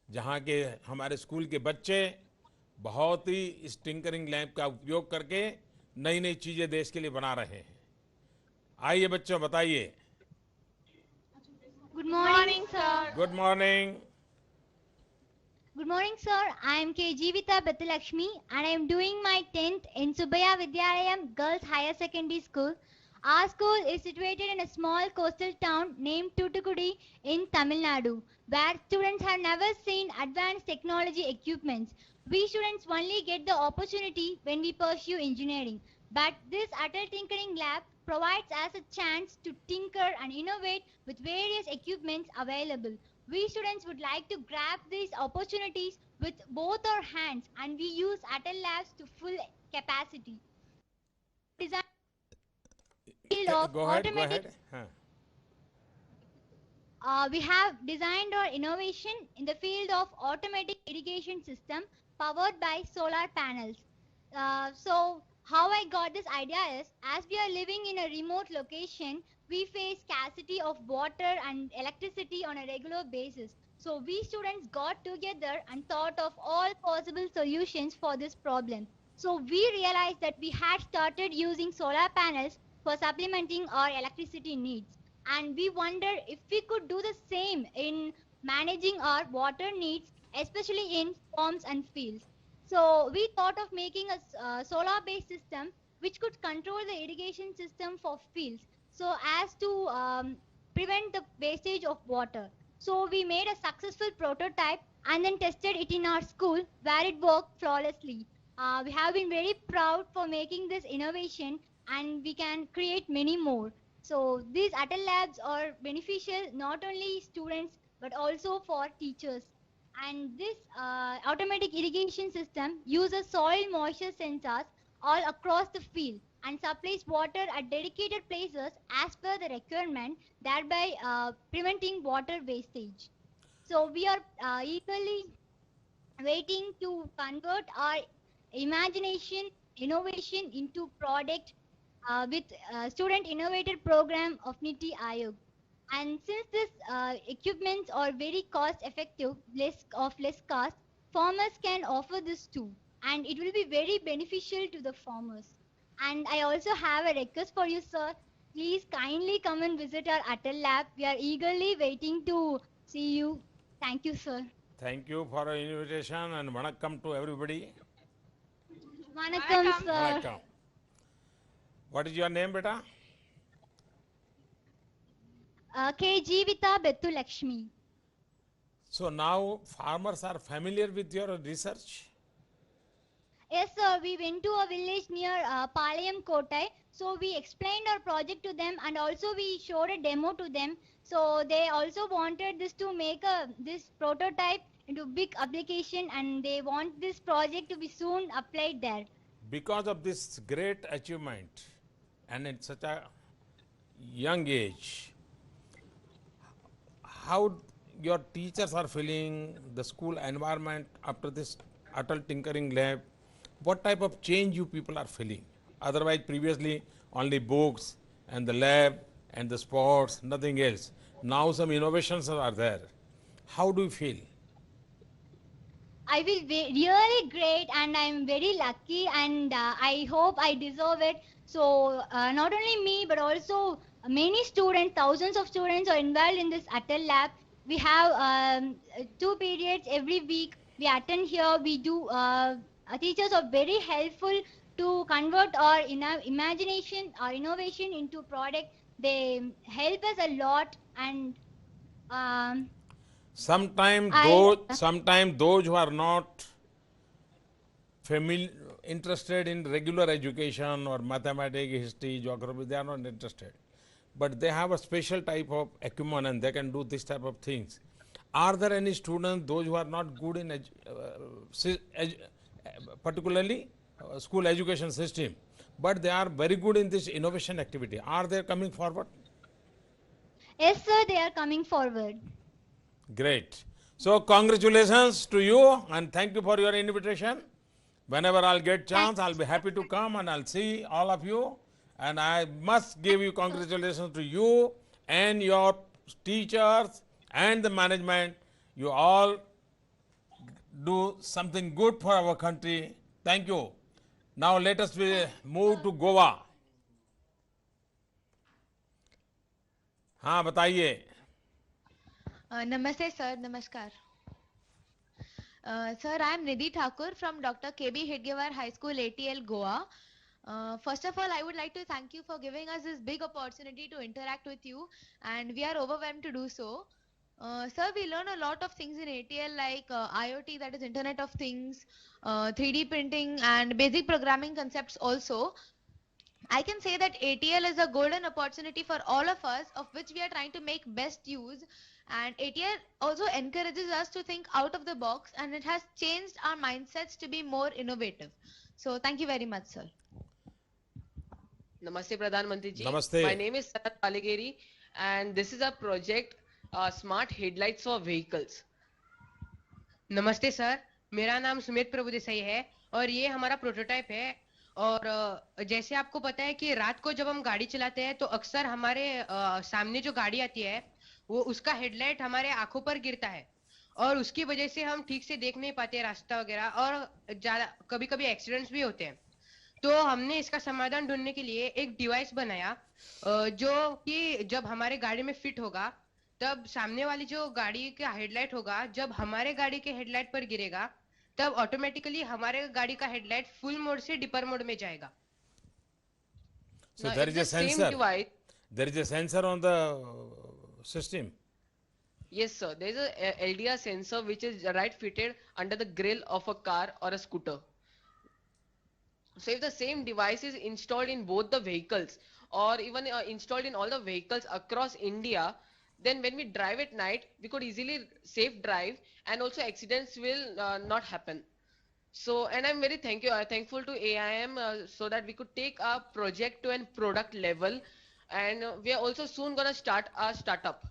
जहाँ के हमारे स्कूल के बच्चे बहुत ही इस टिंकरिंग लैब का उपयोग करके नई नई चीजें देश के लिए बना रहे हैं। आइए बच्चों, बताइए। Good morning, sir. Good morning. Good morning, sir. I am K. Jeevita Bethalakshmi and I am doing my 10th in Subbaya Vidyalayam Girls Higher Secondary School. Our school is situated in a small coastal town named Toothukudi in Tamil Nadu, where students have never seen advanced technology equipments. We students only get the opportunity when we pursue engineering. But this Atal Tinkering Lab provides us a chance to tinker and innovate with various equipments available. we students would like to grab these opportunities with both our hands, and we use Atal Labs to full capacity. Design field of Go ahead. automatic. We have designed our innovation in the field of automatic irrigation system powered by solar panels. So how I got this idea is, as we are living in a remote location, we face scarcity of water and electricity on a regular basis. So we students got together and thought of all possible solutions for this problem. So we realized that we had started using solar panels for supplementing our electricity needs. And we wondered if we could do the same in managing our water needs, especially in farms and fields. So we thought of making a solar-based system which could control the irrigation system for fields, so as to prevent the wastage of water. So we made a successful prototype and then tested it in our school, where it worked flawlessly. We have been very proud for making this innovation, and we can create many more. So these Atal Labs are beneficial not only students but also for teachers. And this automatic irrigation system uses soil moisture sensors all across the field and supplies water at dedicated places as per the requirement, thereby preventing water wastage. So we are eagerly waiting to convert our imagination, innovation into product with student innovator program of NITI Aayog. And since this equipments are very cost effective, less cost, farmers can offer this too, and it will be very beneficial to the farmers. And I also have a request for you, sir. Please kindly come and visit our Atal Lab. We are eagerly waiting to see you. Thank you, sir. Thank you for your invitation, and vanakkam to everybody. Vanakkam, sir. Vanakkam. What is your name, beta? K. Jeevita Betulakshmi. So now farmers are familiar with your research? Yes, sir. We went to a village near Palayam Kotai. So we explained our project to them, and also we showed a demo to them. So they also wanted this to make this prototype into big application, and they want this project to be soon applied there. Because of this great achievement, and at such a young age, how your teachers are feeling, the school environment after this Atal Tinkering Lab, what type of change you people are feeling? Otherwise, previously only books and the lab and the sports, nothing else. Now some innovations are there. How do you feel? I feel really great, and I'm very lucky, and I hope I deserve it. So not only me, but also many students, thousands of students are involved in this Atal Lab. We have 2 periods every week. We attend here. We do. Teachers are very helpful to convert our imagination, our innovation into product. They help us a lot, and Sometimes those who are not interested in regular education or mathematics, history, geography, they are not interested. But they have a special type of acumen and they can do this type of things. Are there any students, those who are not good in particularly school education system, but they are very good in this innovation activity? Are they coming forward? yes, sir, they are coming forward. Great. So congratulations to you and thank you for your invitation. Whenever I'll get chance, I'll be happy to come and I'll see all of you. And I must give you congratulations to you and your teachers and the management. You all do something good for our country. Thank you. Now let us move to Goa. हाँ बताइए. Namaste sir, namaskar. Sir, I am Nidhi Thakur from Dr. KB Hedgewar High School, ATL, Goa. First of all, I would like to thank you for giving us this big opportunity to interact with you, and we are overwhelmed to do so. Sir, we learn a lot of things in ATL like IoT, that is Internet of Things, 3D printing and basic programming concepts also. I can say that ATL is a golden opportunity for all of us, of which we are trying to make best use. And ATL also encourages us to think out of the box, and it has changed our mindsets to be more innovative. So thank you very much, sir. Namaste, Pradhan Mantri ji. Namaste. My name is Sarat Paligeri, and this is a project, Smart Headlights for Vehicles. नमस्ते sir, मेरा नाम सुमित प्रभु देसाई है और ये हमारा prototype है। और जैसे आपको पता है कि रात को जब हम गाड़ी चलाते हैं तो अक्सर हमारे सामने जो गाड़ी आती है वो उसका हेडलाइट हमारे आंखों पर गिरता है और उसकी वजह से हम ठीक से देख नहीं पाते रास्ता वगैरह, और ज्यादा कभी कभी एक्सीडेंट्स भी होते हैं। तो हमने इसका समाधान ढूंढने के लिए एक डिवाइस बनाया जो कि जब हमारे गाड़ी में फिट होगा तब सामने वाली जो गाड़ी का हेडलाइट होगा, जब हमारे गाड़ी के हेडलाइट पर गिरेगा तब ऑटोमेटिकली हमारे गाड़ी का हेडलाइट फुल मोड से डिपर मोड में जाएगा। So there is a sensor. There is a sensor on the system. Yes, sir. There is a LDR sensor which is right fitted under the grill of a car or a scooter. So if the same device is installed in both the vehicles or even installed in all the vehicles across India, then when we drive at night, we could easily safe drive and also accidents will not happen. So, and I'm very thankful to AIM so that we could take our project to a product level, and we are also soon going to start our startup.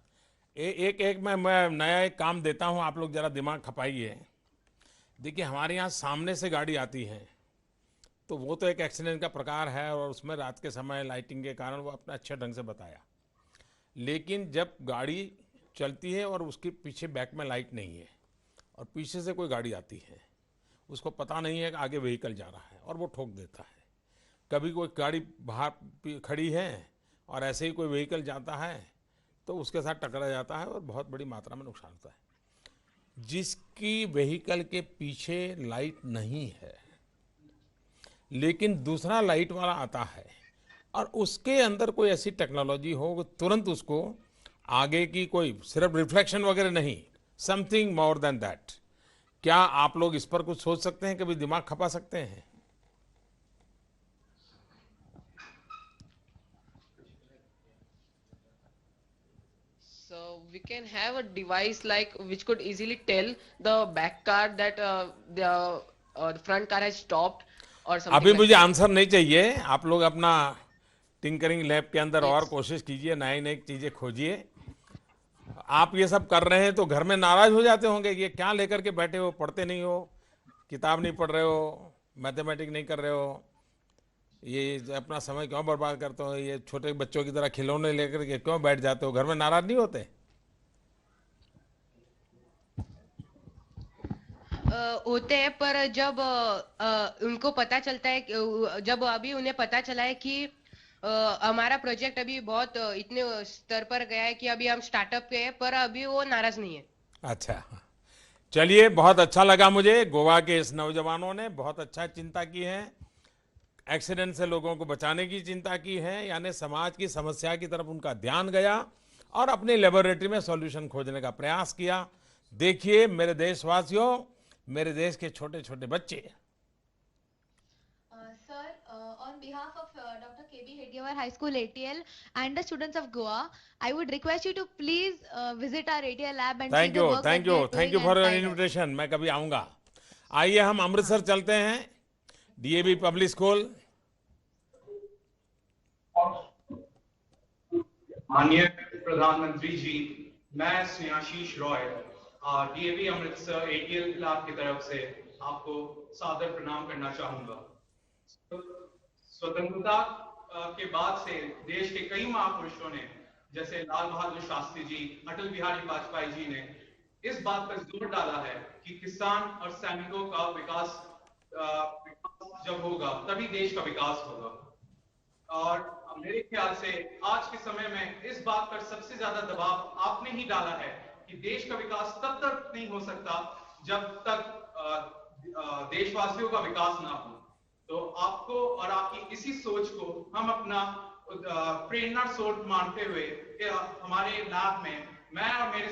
एक मैं नया एक काम देता हूं, आप लोग जरा दिमाग खपाइए। देखिए हमारे यहाँ सामने से गाड़ी आती है तो वो तो एक एक्सीडेंट का प्रकार है और उसमें रात के समय लाइटिंग के कारण वो अपना अच्छे ढंग से बताया। लेकिन जब गाड़ी चलती है और उसके पीछे बैक में लाइट नहीं है और पीछे से कोई गाड़ी आती है, उसको पता नहीं है कि आगे व्हीकल जा रहा है और वो ठोक देता है। कभी कोई गाड़ी बाहर खड़ी है और ऐसे ही कोई व्हीकल जाता है तो उसके साथ टकरा जाता है और बहुत बड़ी मात्रा में नुकसान होता है। जिसकी व्हीकल के पीछे लाइट नहीं है लेकिन दूसरा लाइट वाला आता है और उसके अंदर कोई ऐसी टेक्नोलॉजी हो कि तुरंत उसको आगे की कोई सिर्फ रिफ्लेक्शन वगैरह नहीं, समथिंग मोर देन दैट, क्या आप लोग इस पर कुछ सोच सकते हैं, कभी दिमाग खपा सकते हैं? So we can have a device like which could easily tell the back car that the front car has stopped or something. अभी like मुझे that. आंसर नहीं चाहिए, आप लोग अपना टिंकरिंग लैब के अंदर और कोशिश कीजिए, नई नई चीजें खोजिए। आप ये सब कर रहे हैं तो घर में नाराज हो जाते होंगे, ये क्या लेकर के बैठे हो, पढ़ते नहीं हो, किताब नहीं पढ़ रहे हो, मैथमेटिक्स नहीं कर रहे हो, ये अपना समय क्यों बर्बाद करते हो, ये छोटे बच्चों की तरह खिलौने लेकर के क्यों बैठ जाते हो, घर में नाराज नहीं होते? होते हैं, पर जब उनको पता चलता है, जब अभी उन्हें पता चला है कि हमारा प्रोजेक्ट अभी बहुत इतने स्तर पर गया है कि अभी हम स्टार्टअप पे हैं, पर अभी वो नाराज नहीं है। अच्छा, चलिए, बहुत अच्छा लगा मुझे। गोवा के इस नौजवानों ने बहुत अच्छा चिंता की है, एक्सीडेंट से लोगों को बचाने की चिंता की है, यानी समाज की समस्या की तरफ उनका ध्यान गया और अपनी लेबोरेटरी में सॉल्यूशन खोजने का प्रयास किया। देखिए मेरे देशवासियों, मेरे देश के छोटे छोटे बच्चे। Sir, on behalf of Dr. KB Hedgewar High School ATL and the students of Goa, I would request you to please visit our ATL lab and see the work that we are thank you doing for and your guide us. Invitation. मैं कभी आऊंगा। आइए हम अमृतसर चलते हैं, DAV public school. माननीय प्रधानमंत्री जी, मैं Snehashish Roy DAV Amritsar ATL club की तरफ से आपको सादर प्रणाम करना चाहूंगा। स्वतंत्रता के बाद से देश के कई महापुरुषों ने, जैसे लाल बहादुर शास्त्री जी, अटल बिहारी वाजपेयी जी ने इस बात पर जोर डाला है कि किसान और सैनिकों का विकास जब होगा तभी देश का विकास होगा। और मेरे ख्याल से आज के समय में इस बात पर सबसे ज्यादा दबाव आपने ही डाला है कि देश का विकास तब तक नहीं हो सकता जब तक देशवासियों का विकास ना हो। तो आपको और आपकी इसी सोच को हम अपना प्रेरणा स्रोत मानते हुए हमारे लैब में मैं और मेरे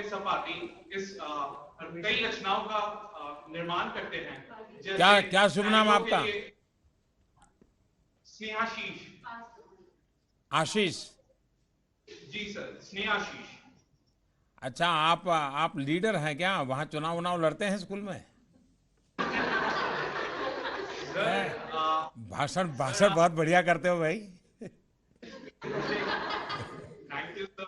सहपाठी इस कई रचनाओं का निर्माण करते हैं। जैसे क्या शुभ नाम सैनिकों के आपका? लिए स्नेहाशीष। आशीष। जी सर, स्नेहाशीष। अच्छा, आप लीडर हैं क्या? वहाँ चुनाव उनाव लड़ते हैं स्कूल में? भाषण बहुत बढ़िया करते हो भाई। Thank you sir.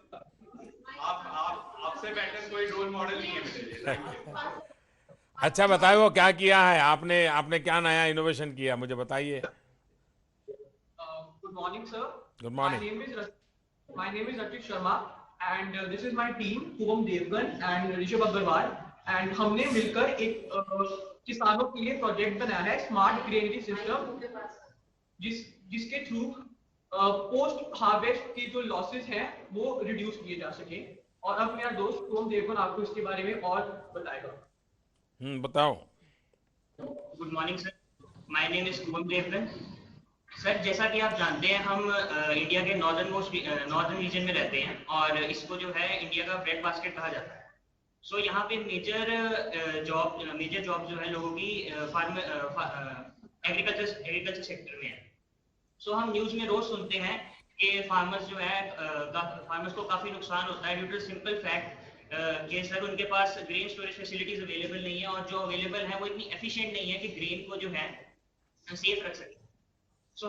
आपसे बेटर कोई रोल मॉडल नहीं है मेरे लिए। Thank you. अच्छा बताइए, वो क्या किया है आपने क्या नया इनोवेशन किया, मुझे बताइए। Good morning, sir. Good morning. My name is Ratish Sharma, and this is my team, Kuvam Devgan and Rishabh Agarwal, and हमने मिलकर एक किसानों के लिए प्रोजेक्ट बनाया है, स्मार्ट ग्रेनरी सिस्टम, जिसके थ्रू पोस्ट हार्वेस्ट की जो लॉसेस हैं वो रिड्यूस किए जा सके। और अब मेरा दोस्त कुवम देवगन आपको इसके बारे में और बताएगा। बताओ। Good morning sir, my name is Kuvam Devgan. Sir, जैसा कि आप जानते हैं, हम इंडिया के नॉर्दर्न रीजन में रहते हैं और इसको जो है इंडिया का ब्रेड बास्केट कहा जाता है। सो यहाँ पे मेजर जॉब जो है लोगों की एग्रीकल्चर सेक्टर में है। सो हम न्यूज में रोज सुनते हैं कि फार्मर्स को काफी नुकसान होता है ड्यू टू सिंपल फैक्ट कि सर उनके पास ग्रेन स्टोरेज फैसिलिटीज अवेलेबल नहीं है, और जो अवेलेबल है वो इतनी एफिशिएंट नहीं है कि ग्रेन को जो है सेफ रख सके। सो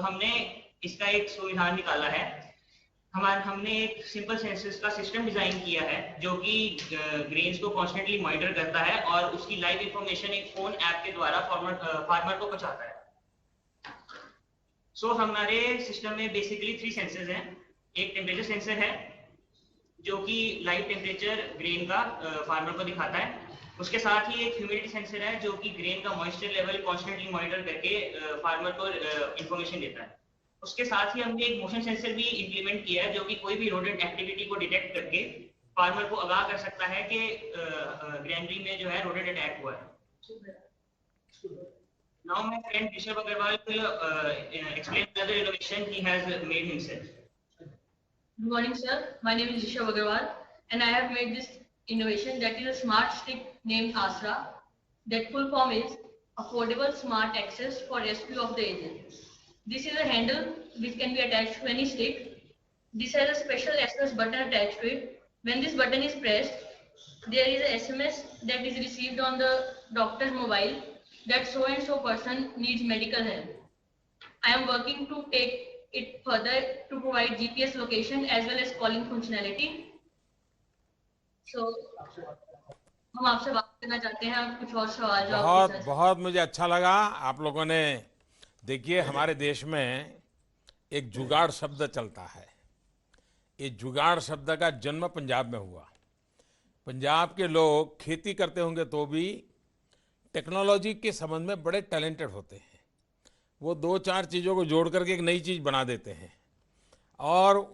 हमने इसका एक सुविधान निकाला है। हमने एक सिंपल सेंसस का सिस्टम डिजाइन किया है जो कि ग्रेन्स को कॉन्स्टेंटली मॉनिटर करता है और उसकी लाइव इंफॉर्मेशन एक फोन ऐप के द्वारा फार्मर को पहुंचाता है। सो हमारे सिस्टम में बेसिकली 3 सेंसर्स हैं। एक टेम्परेचर सेंसर है जो कि लाइव टेम्परेचर ग्रेन का फार्मर को दिखाता है। उसके साथ ही एक ह्यूमिडिटी सेंसर है जो कि ग्रेन का मॉइस्चर लेवल कॉन्स्टेंटली मॉनिटर करके फार्मर को इंफॉर्मेशन देता है। उसके साथ ही हमने एक मोशन सेंसर भी इंप्लीमेंट किया है जो कि कोई भी रोडेंट एक्टिविटी को डिटेक्ट करके फार्मर को आगाह कर सकता है कि ग्रैनरी में जो है रोडेंट अटैक हुआ है। Now my friend Rishabh Agarwal will explain another innovation he has made himself. Good morning, sir. My name is Rishabh Agarwal, and I have made this innovation that is a smart stick named Asra. That full form is Affordable Smart Access for Rescue of the Aged. This is a handle which can be attached to any stick. This has a special SMS button attached to it. When this button is pressed, there is a SMS that is received on the doctor's mobile that so and so person needs medical help. I am working to take it further to provide GPS location as well as calling functionality. So, हम आपसे बात करना चाहते हैं, आप कुछ और सवाल बहुत मुझे अच्छा लगा आप लोगों ने। देखिए, हमारे देश में एक जुगाड़ शब्द चलता है। ये जुगाड़ शब्द का जन्म पंजाब में हुआ। पंजाब के लोग खेती करते होंगे तो भी टेक्नोलॉजी के संबंध में बड़े टैलेंटेड होते हैं। वो 2-4 चीज़ों को जोड़ करके एक नई चीज़ बना देते हैं और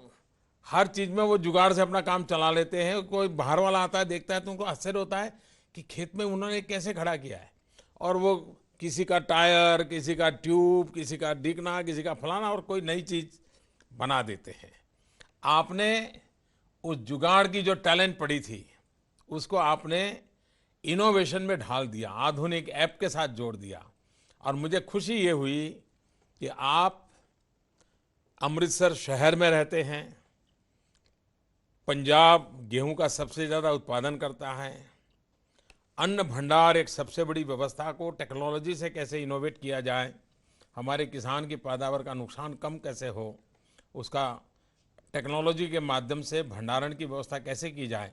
हर चीज़ में वो जुगाड़ से अपना काम चला लेते हैं। कोई बाहर वाला आता है, देखता है तो उनको आश्चर्य होता है कि खेत में उन्होंने कैसे खड़ा किया है। और वो किसी का टायर, किसी का ट्यूब, किसी का डिगना, किसी का फलाना और कोई नई चीज़ बना देते हैं। आपने उस जुगाड़ की जो टैलेंट पड़ी थी उसको आपने इनोवेशन में ढाल दिया, आधुनिक ऐप के साथ जोड़ दिया। और मुझे खुशी ये हुई कि आप अमृतसर शहर में रहते हैं। पंजाब गेहूं का सबसे ज़्यादा उत्पादन करता है। अन्न भंडार एक सबसे बड़ी व्यवस्था को टेक्नोलॉजी से कैसे इनोवेट किया जाए, हमारे किसान की पैदावार का नुकसान कम कैसे हो, उसका टेक्नोलॉजी के माध्यम से भंडारण की व्यवस्था कैसे की जाए,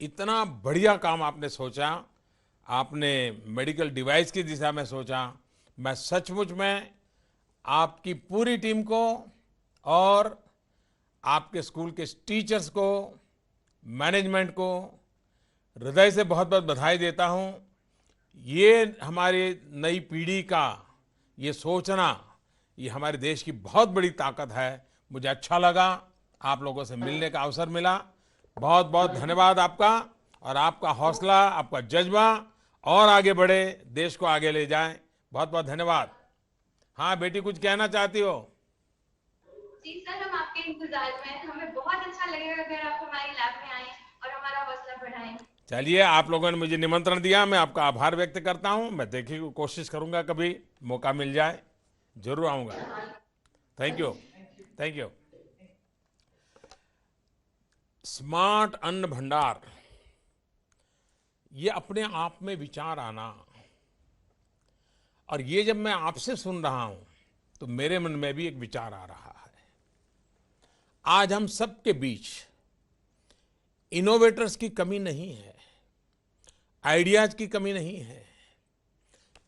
इतना बढ़िया काम आपने सोचा। आपने मेडिकल डिवाइस की दिशा में सोचा। मैं सचमुच में आपकी पूरी टीम को और आपके स्कूल के टीचर्स को, मैनेजमेंट को हृदय से बहुत बहुत बधाई देता हूँ। ये हमारी नई पीढ़ी का ये सोचना, ये हमारे देश की बहुत बड़ी ताकत है। मुझे अच्छा लगा, आप लोगों से मिलने का अवसर मिला। बहुत बहुत धन्यवाद आपका, और आपका हौसला, आपका जज्बा और आगे बढ़े, देश को आगे ले जाएं। बहुत बहुत धन्यवाद। हाँ बेटी, कुछ कहना चाहती हो? जी सर, हम आपके इंतजार में हैं। हमें बहुत अच्छा लगेगा अगर आप हमारी लैब में आएं और हमारा हौसला बढ़ाएं। चलिए, आप लोगों ने मुझे निमंत्रण दिया, मैं आपका आभार व्यक्त करता हूं। मैं देखिए कोशिश करूंगा कभी मौका मिल जाए, जरूर आऊंगा। Thank you, thank you. Smart अन्न भंडार, ये अपने आप में विचार आना, और ये जब मैं आपसे सुन रहा हूं तो मेरे मन में भी एक विचार आ रहा है। आज हम सबके बीच इनोवेटर्स की कमी नहीं है, आइडियाज की कमी नहीं है।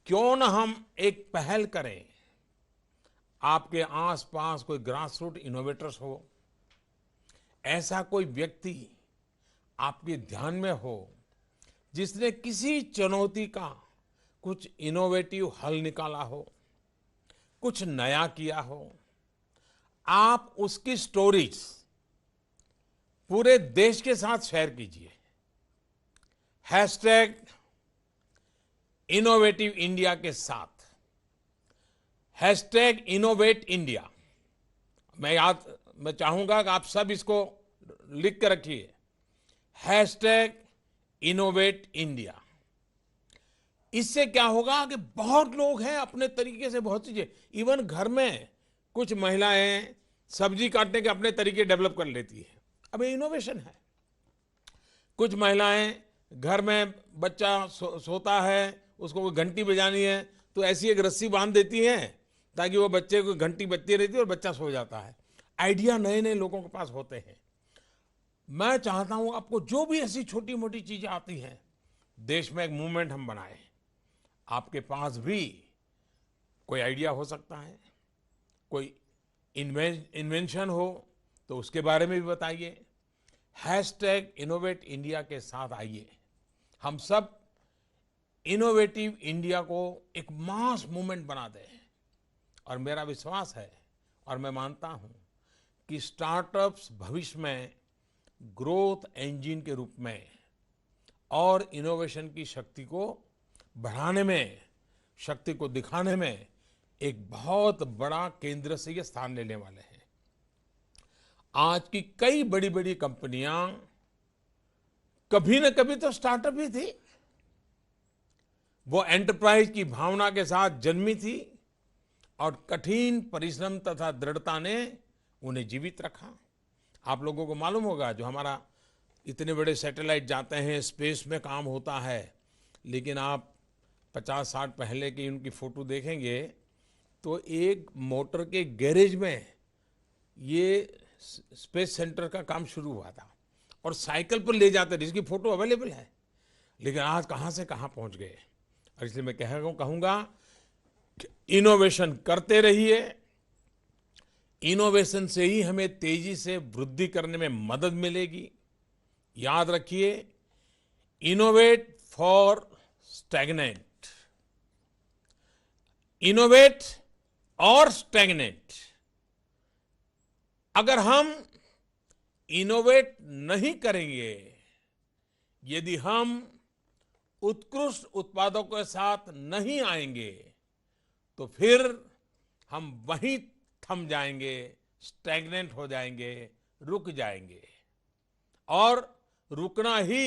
क्यों न हम एक पहल करें, आपके आसपास कोई ग्रास रूट इनोवेटर्स हो, ऐसा कोई व्यक्ति आपके ध्यान में हो जिसने किसी चुनौती का कुछ इनोवेटिव हल निकाला हो, कुछ नया किया हो, आप उसकी स्टोरीज पूरे देश के साथ शेयर कीजिए। हैशटैग इनोवेटिव इंडिया के साथ, हैशटैग इनोवेट इंडिया। मैं चाहूंगा कि आप सब इसको लिख के रखिए, हैशटैग इनोवेट इंडिया। इससे क्या होगा कि बहुत लोग हैं अपने तरीके से बहुत चीजें, इवन घर में कुछ महिलाएं सब्जी काटने के अपने तरीके डेवलप कर लेती है। अब ये इनोवेशन है। कुछ महिलाएं घर में बच्चा सोता है, उसको कोई घंटी बजानी है तो ऐसी एक रस्सी बांध देती हैं ताकि वो बच्चे को घंटी बजती रहती है और बच्चा सो जाता है। आइडिया नए नए लोगों के पास होते हैं। मैं चाहता हूं आपको जो भी ऐसी छोटी मोटी चीजें आती हैं, देश में एक मूवमेंट हम बनाएं। आपके पास भी कोई आइडिया हो सकता है, कोई इन्वेंशन हो तो उसके बारे में भी बताइए। हैशटैग इनोवेट इंडिया के साथ आइए, हम सब इनोवेटिव इंडिया को एक मास मूवमेंट बना दें। और मेरा विश्वास है और मैं मानता हूं कि स्टार्टअप्स भविष्य में ग्रोथ इंजन के रूप में और इनोवेशन की शक्ति को बढ़ाने में, शक्ति को दिखाने में एक बहुत बड़ा केंद्र से ये स्थान लेने वाले हैं। आज की कई बड़ी बड़ी कंपनियां कभी न कभी तो स्टार्टअप ही थी। वो एंटरप्राइज की भावना के साथ जन्मी थी और कठिन परिश्रम तथा दृढ़ता ने उन्हें जीवित रखा। आप लोगों को मालूम होगा, जो हमारा इतने बड़े सैटेलाइट जाते हैं, स्पेस में काम होता है, लेकिन आप 50-60 पहले की उनकी फोटो देखेंगे तो एक मोटर के गैरेज में ये स्पेस सेंटर का काम शुरू हुआ था और साइकिल पर ले जाते थे, जिसकी फोटो अवेलेबल है। लेकिन आज कहां से कहां पहुंच गए। और इसलिए मैं कहूंगा इनोवेशन करते रहिए। इनोवेशन से ही हमें तेजी से वृद्धि करने में मदद मिलेगी। याद रखिए, इनोवेट फॉर स्टैग्नेंट, इनोवेट और स्टैग्नेंट। अगर हम इनोवेट नहीं करेंगे, यदि हम उत्कृष्ट उत्पादों के साथ नहीं आएंगे, तो फिर हम वहीं थम जाएंगे, स्टैग्नेंट हो जाएंगे, रुक जाएंगे। और रुकना ही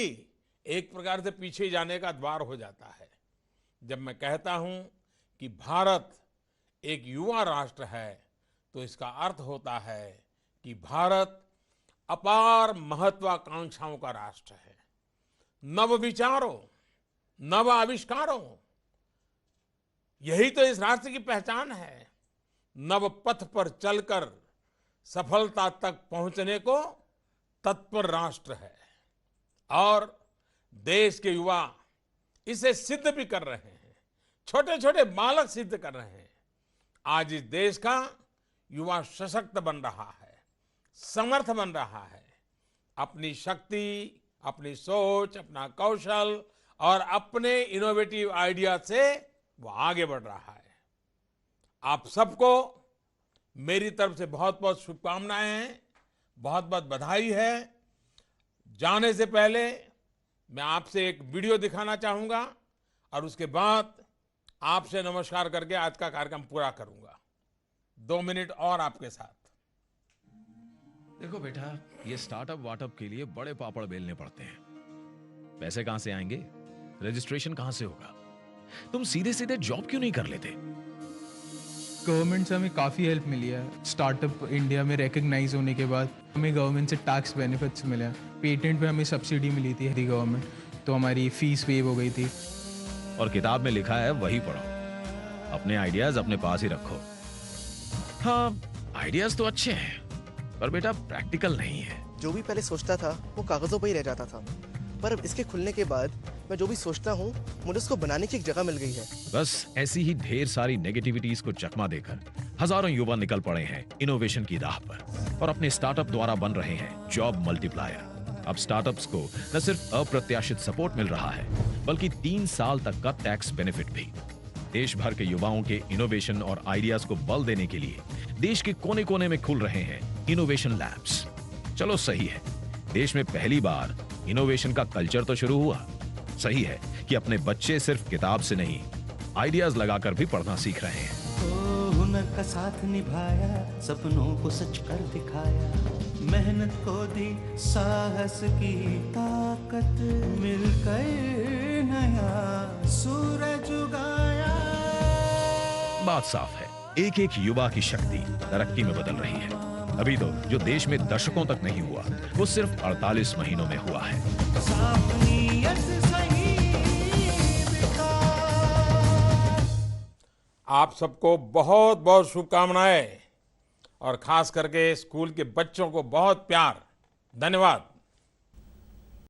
एक प्रकार से पीछे जाने का द्वार हो जाता है। जब मैं कहता हूं कि भारत एक युवा राष्ट्र है, तो इसका अर्थ होता है कि भारत अपार महत्वाकांक्षाओं का राष्ट्र है। नव विचारों, नव आविष्कारों, यही तो इस राष्ट्र की पहचान है। नव पथ पर चलकर सफलता तक पहुंचने को तत्पर राष्ट्र है और देश के युवा इसे सिद्ध भी कर रहे हैं। छोटे छोटे बालक सिद्ध कर रहे हैं। आज इस देश का युवा सशक्त बन रहा है, समर्थ बन रहा है। अपनी शक्ति, अपनी सोच, अपना कौशल और अपने इनोवेटिव आइडिया से वो आगे बढ़ रहा है। आप सबको मेरी तरफ से बहुत बहुत शुभकामनाएं हैं, बहुत बहुत बधाई है। जाने से पहले मैं आपसे एक वीडियो दिखाना चाहूंगा और उसके बाद आपसे नमस्कार करके आज का कार्यक्रम पूरा करूंगा। 2 मिनट और आपके साथ देखो बेटा, ये स्टार्टअप वार्टअप के लिए बड़े पापड़ बेलने पड़ते हैं। पैसे कहां से आएंगे? रजिस्ट्रेशन कहां से होगा? तुम सीधे सीधे जॉब क्यों नहीं कर लेते? गवर्नमेंट से हमें काफ़ी हेल्प मिली है। स्टार्टअप इंडिया में रिकग्नाइज होने के बाद हमें गवर्नमेंट से टैक्स बेनिफिट्स मिले हैं। पेटेंट पे हमें सब्सिडी मिली थी गवर्नमेंट, तो हमारी फीस वेव हो गई थी। और किताब में लिखा है वही पढ़ो, अपने आइडियाज अपने पास ही रखो। हाँ, आइडियाज तो अच्छे हैं, पर बेटा प्रैक्टिकल नहीं है। जो भी पहले सोचता था वो कागजों पर ही रह जाता था, पर अब इसके खुलने के बाद मैं जो भी सोचता हूँ मुझे उसको बनाने की एक जगह मिल गई है। बस ऐसी ही ढेर सारी नेगेटिविटीज को चकमा देकर हजारों युवा निकल पड़े हैं इनोवेशन की राह पर और अपने स्टार्टअप द्वारा बन रहे हैं जॉब मल्टीप्लायर। अब स्टार्टअप्स को न सिर्फ अप्रत्याशित सपोर्ट मिल रहा है, बल्कि 3 साल तक का टैक्स बेनिफिट भी। देश भर के युवाओं के इनोवेशन और आइडियाज को बल देने के लिए देश के कोने कोने में खुल रहे हैं इनोवेशन लैब्स। चलो सही है, देश में पहली बार इनोवेशन का कल्चर तो शुरू हुआ। सही है कि अपने बच्चे सिर्फ किताब से नहीं, आइडियाज लगाकर भी पढ़ना सीख रहे हैं। हुनर का साथ निभाया, सपनों को सच कर दिखाया, मेहनत को दी साहस की ताकत, मिलकर नया सूरज उगाया। बात साफ है, एक एक युवा की शक्ति तरक्की में बदल रही है। अभी तो जो देश में दशकों तक नहीं हुआ, वो सिर्फ 48 महीनों में हुआ है। आप सबको बहुत बहुत शुभकामनाएं और खास करके स्कूल के बच्चों को बहुत प्यार। धन्यवाद।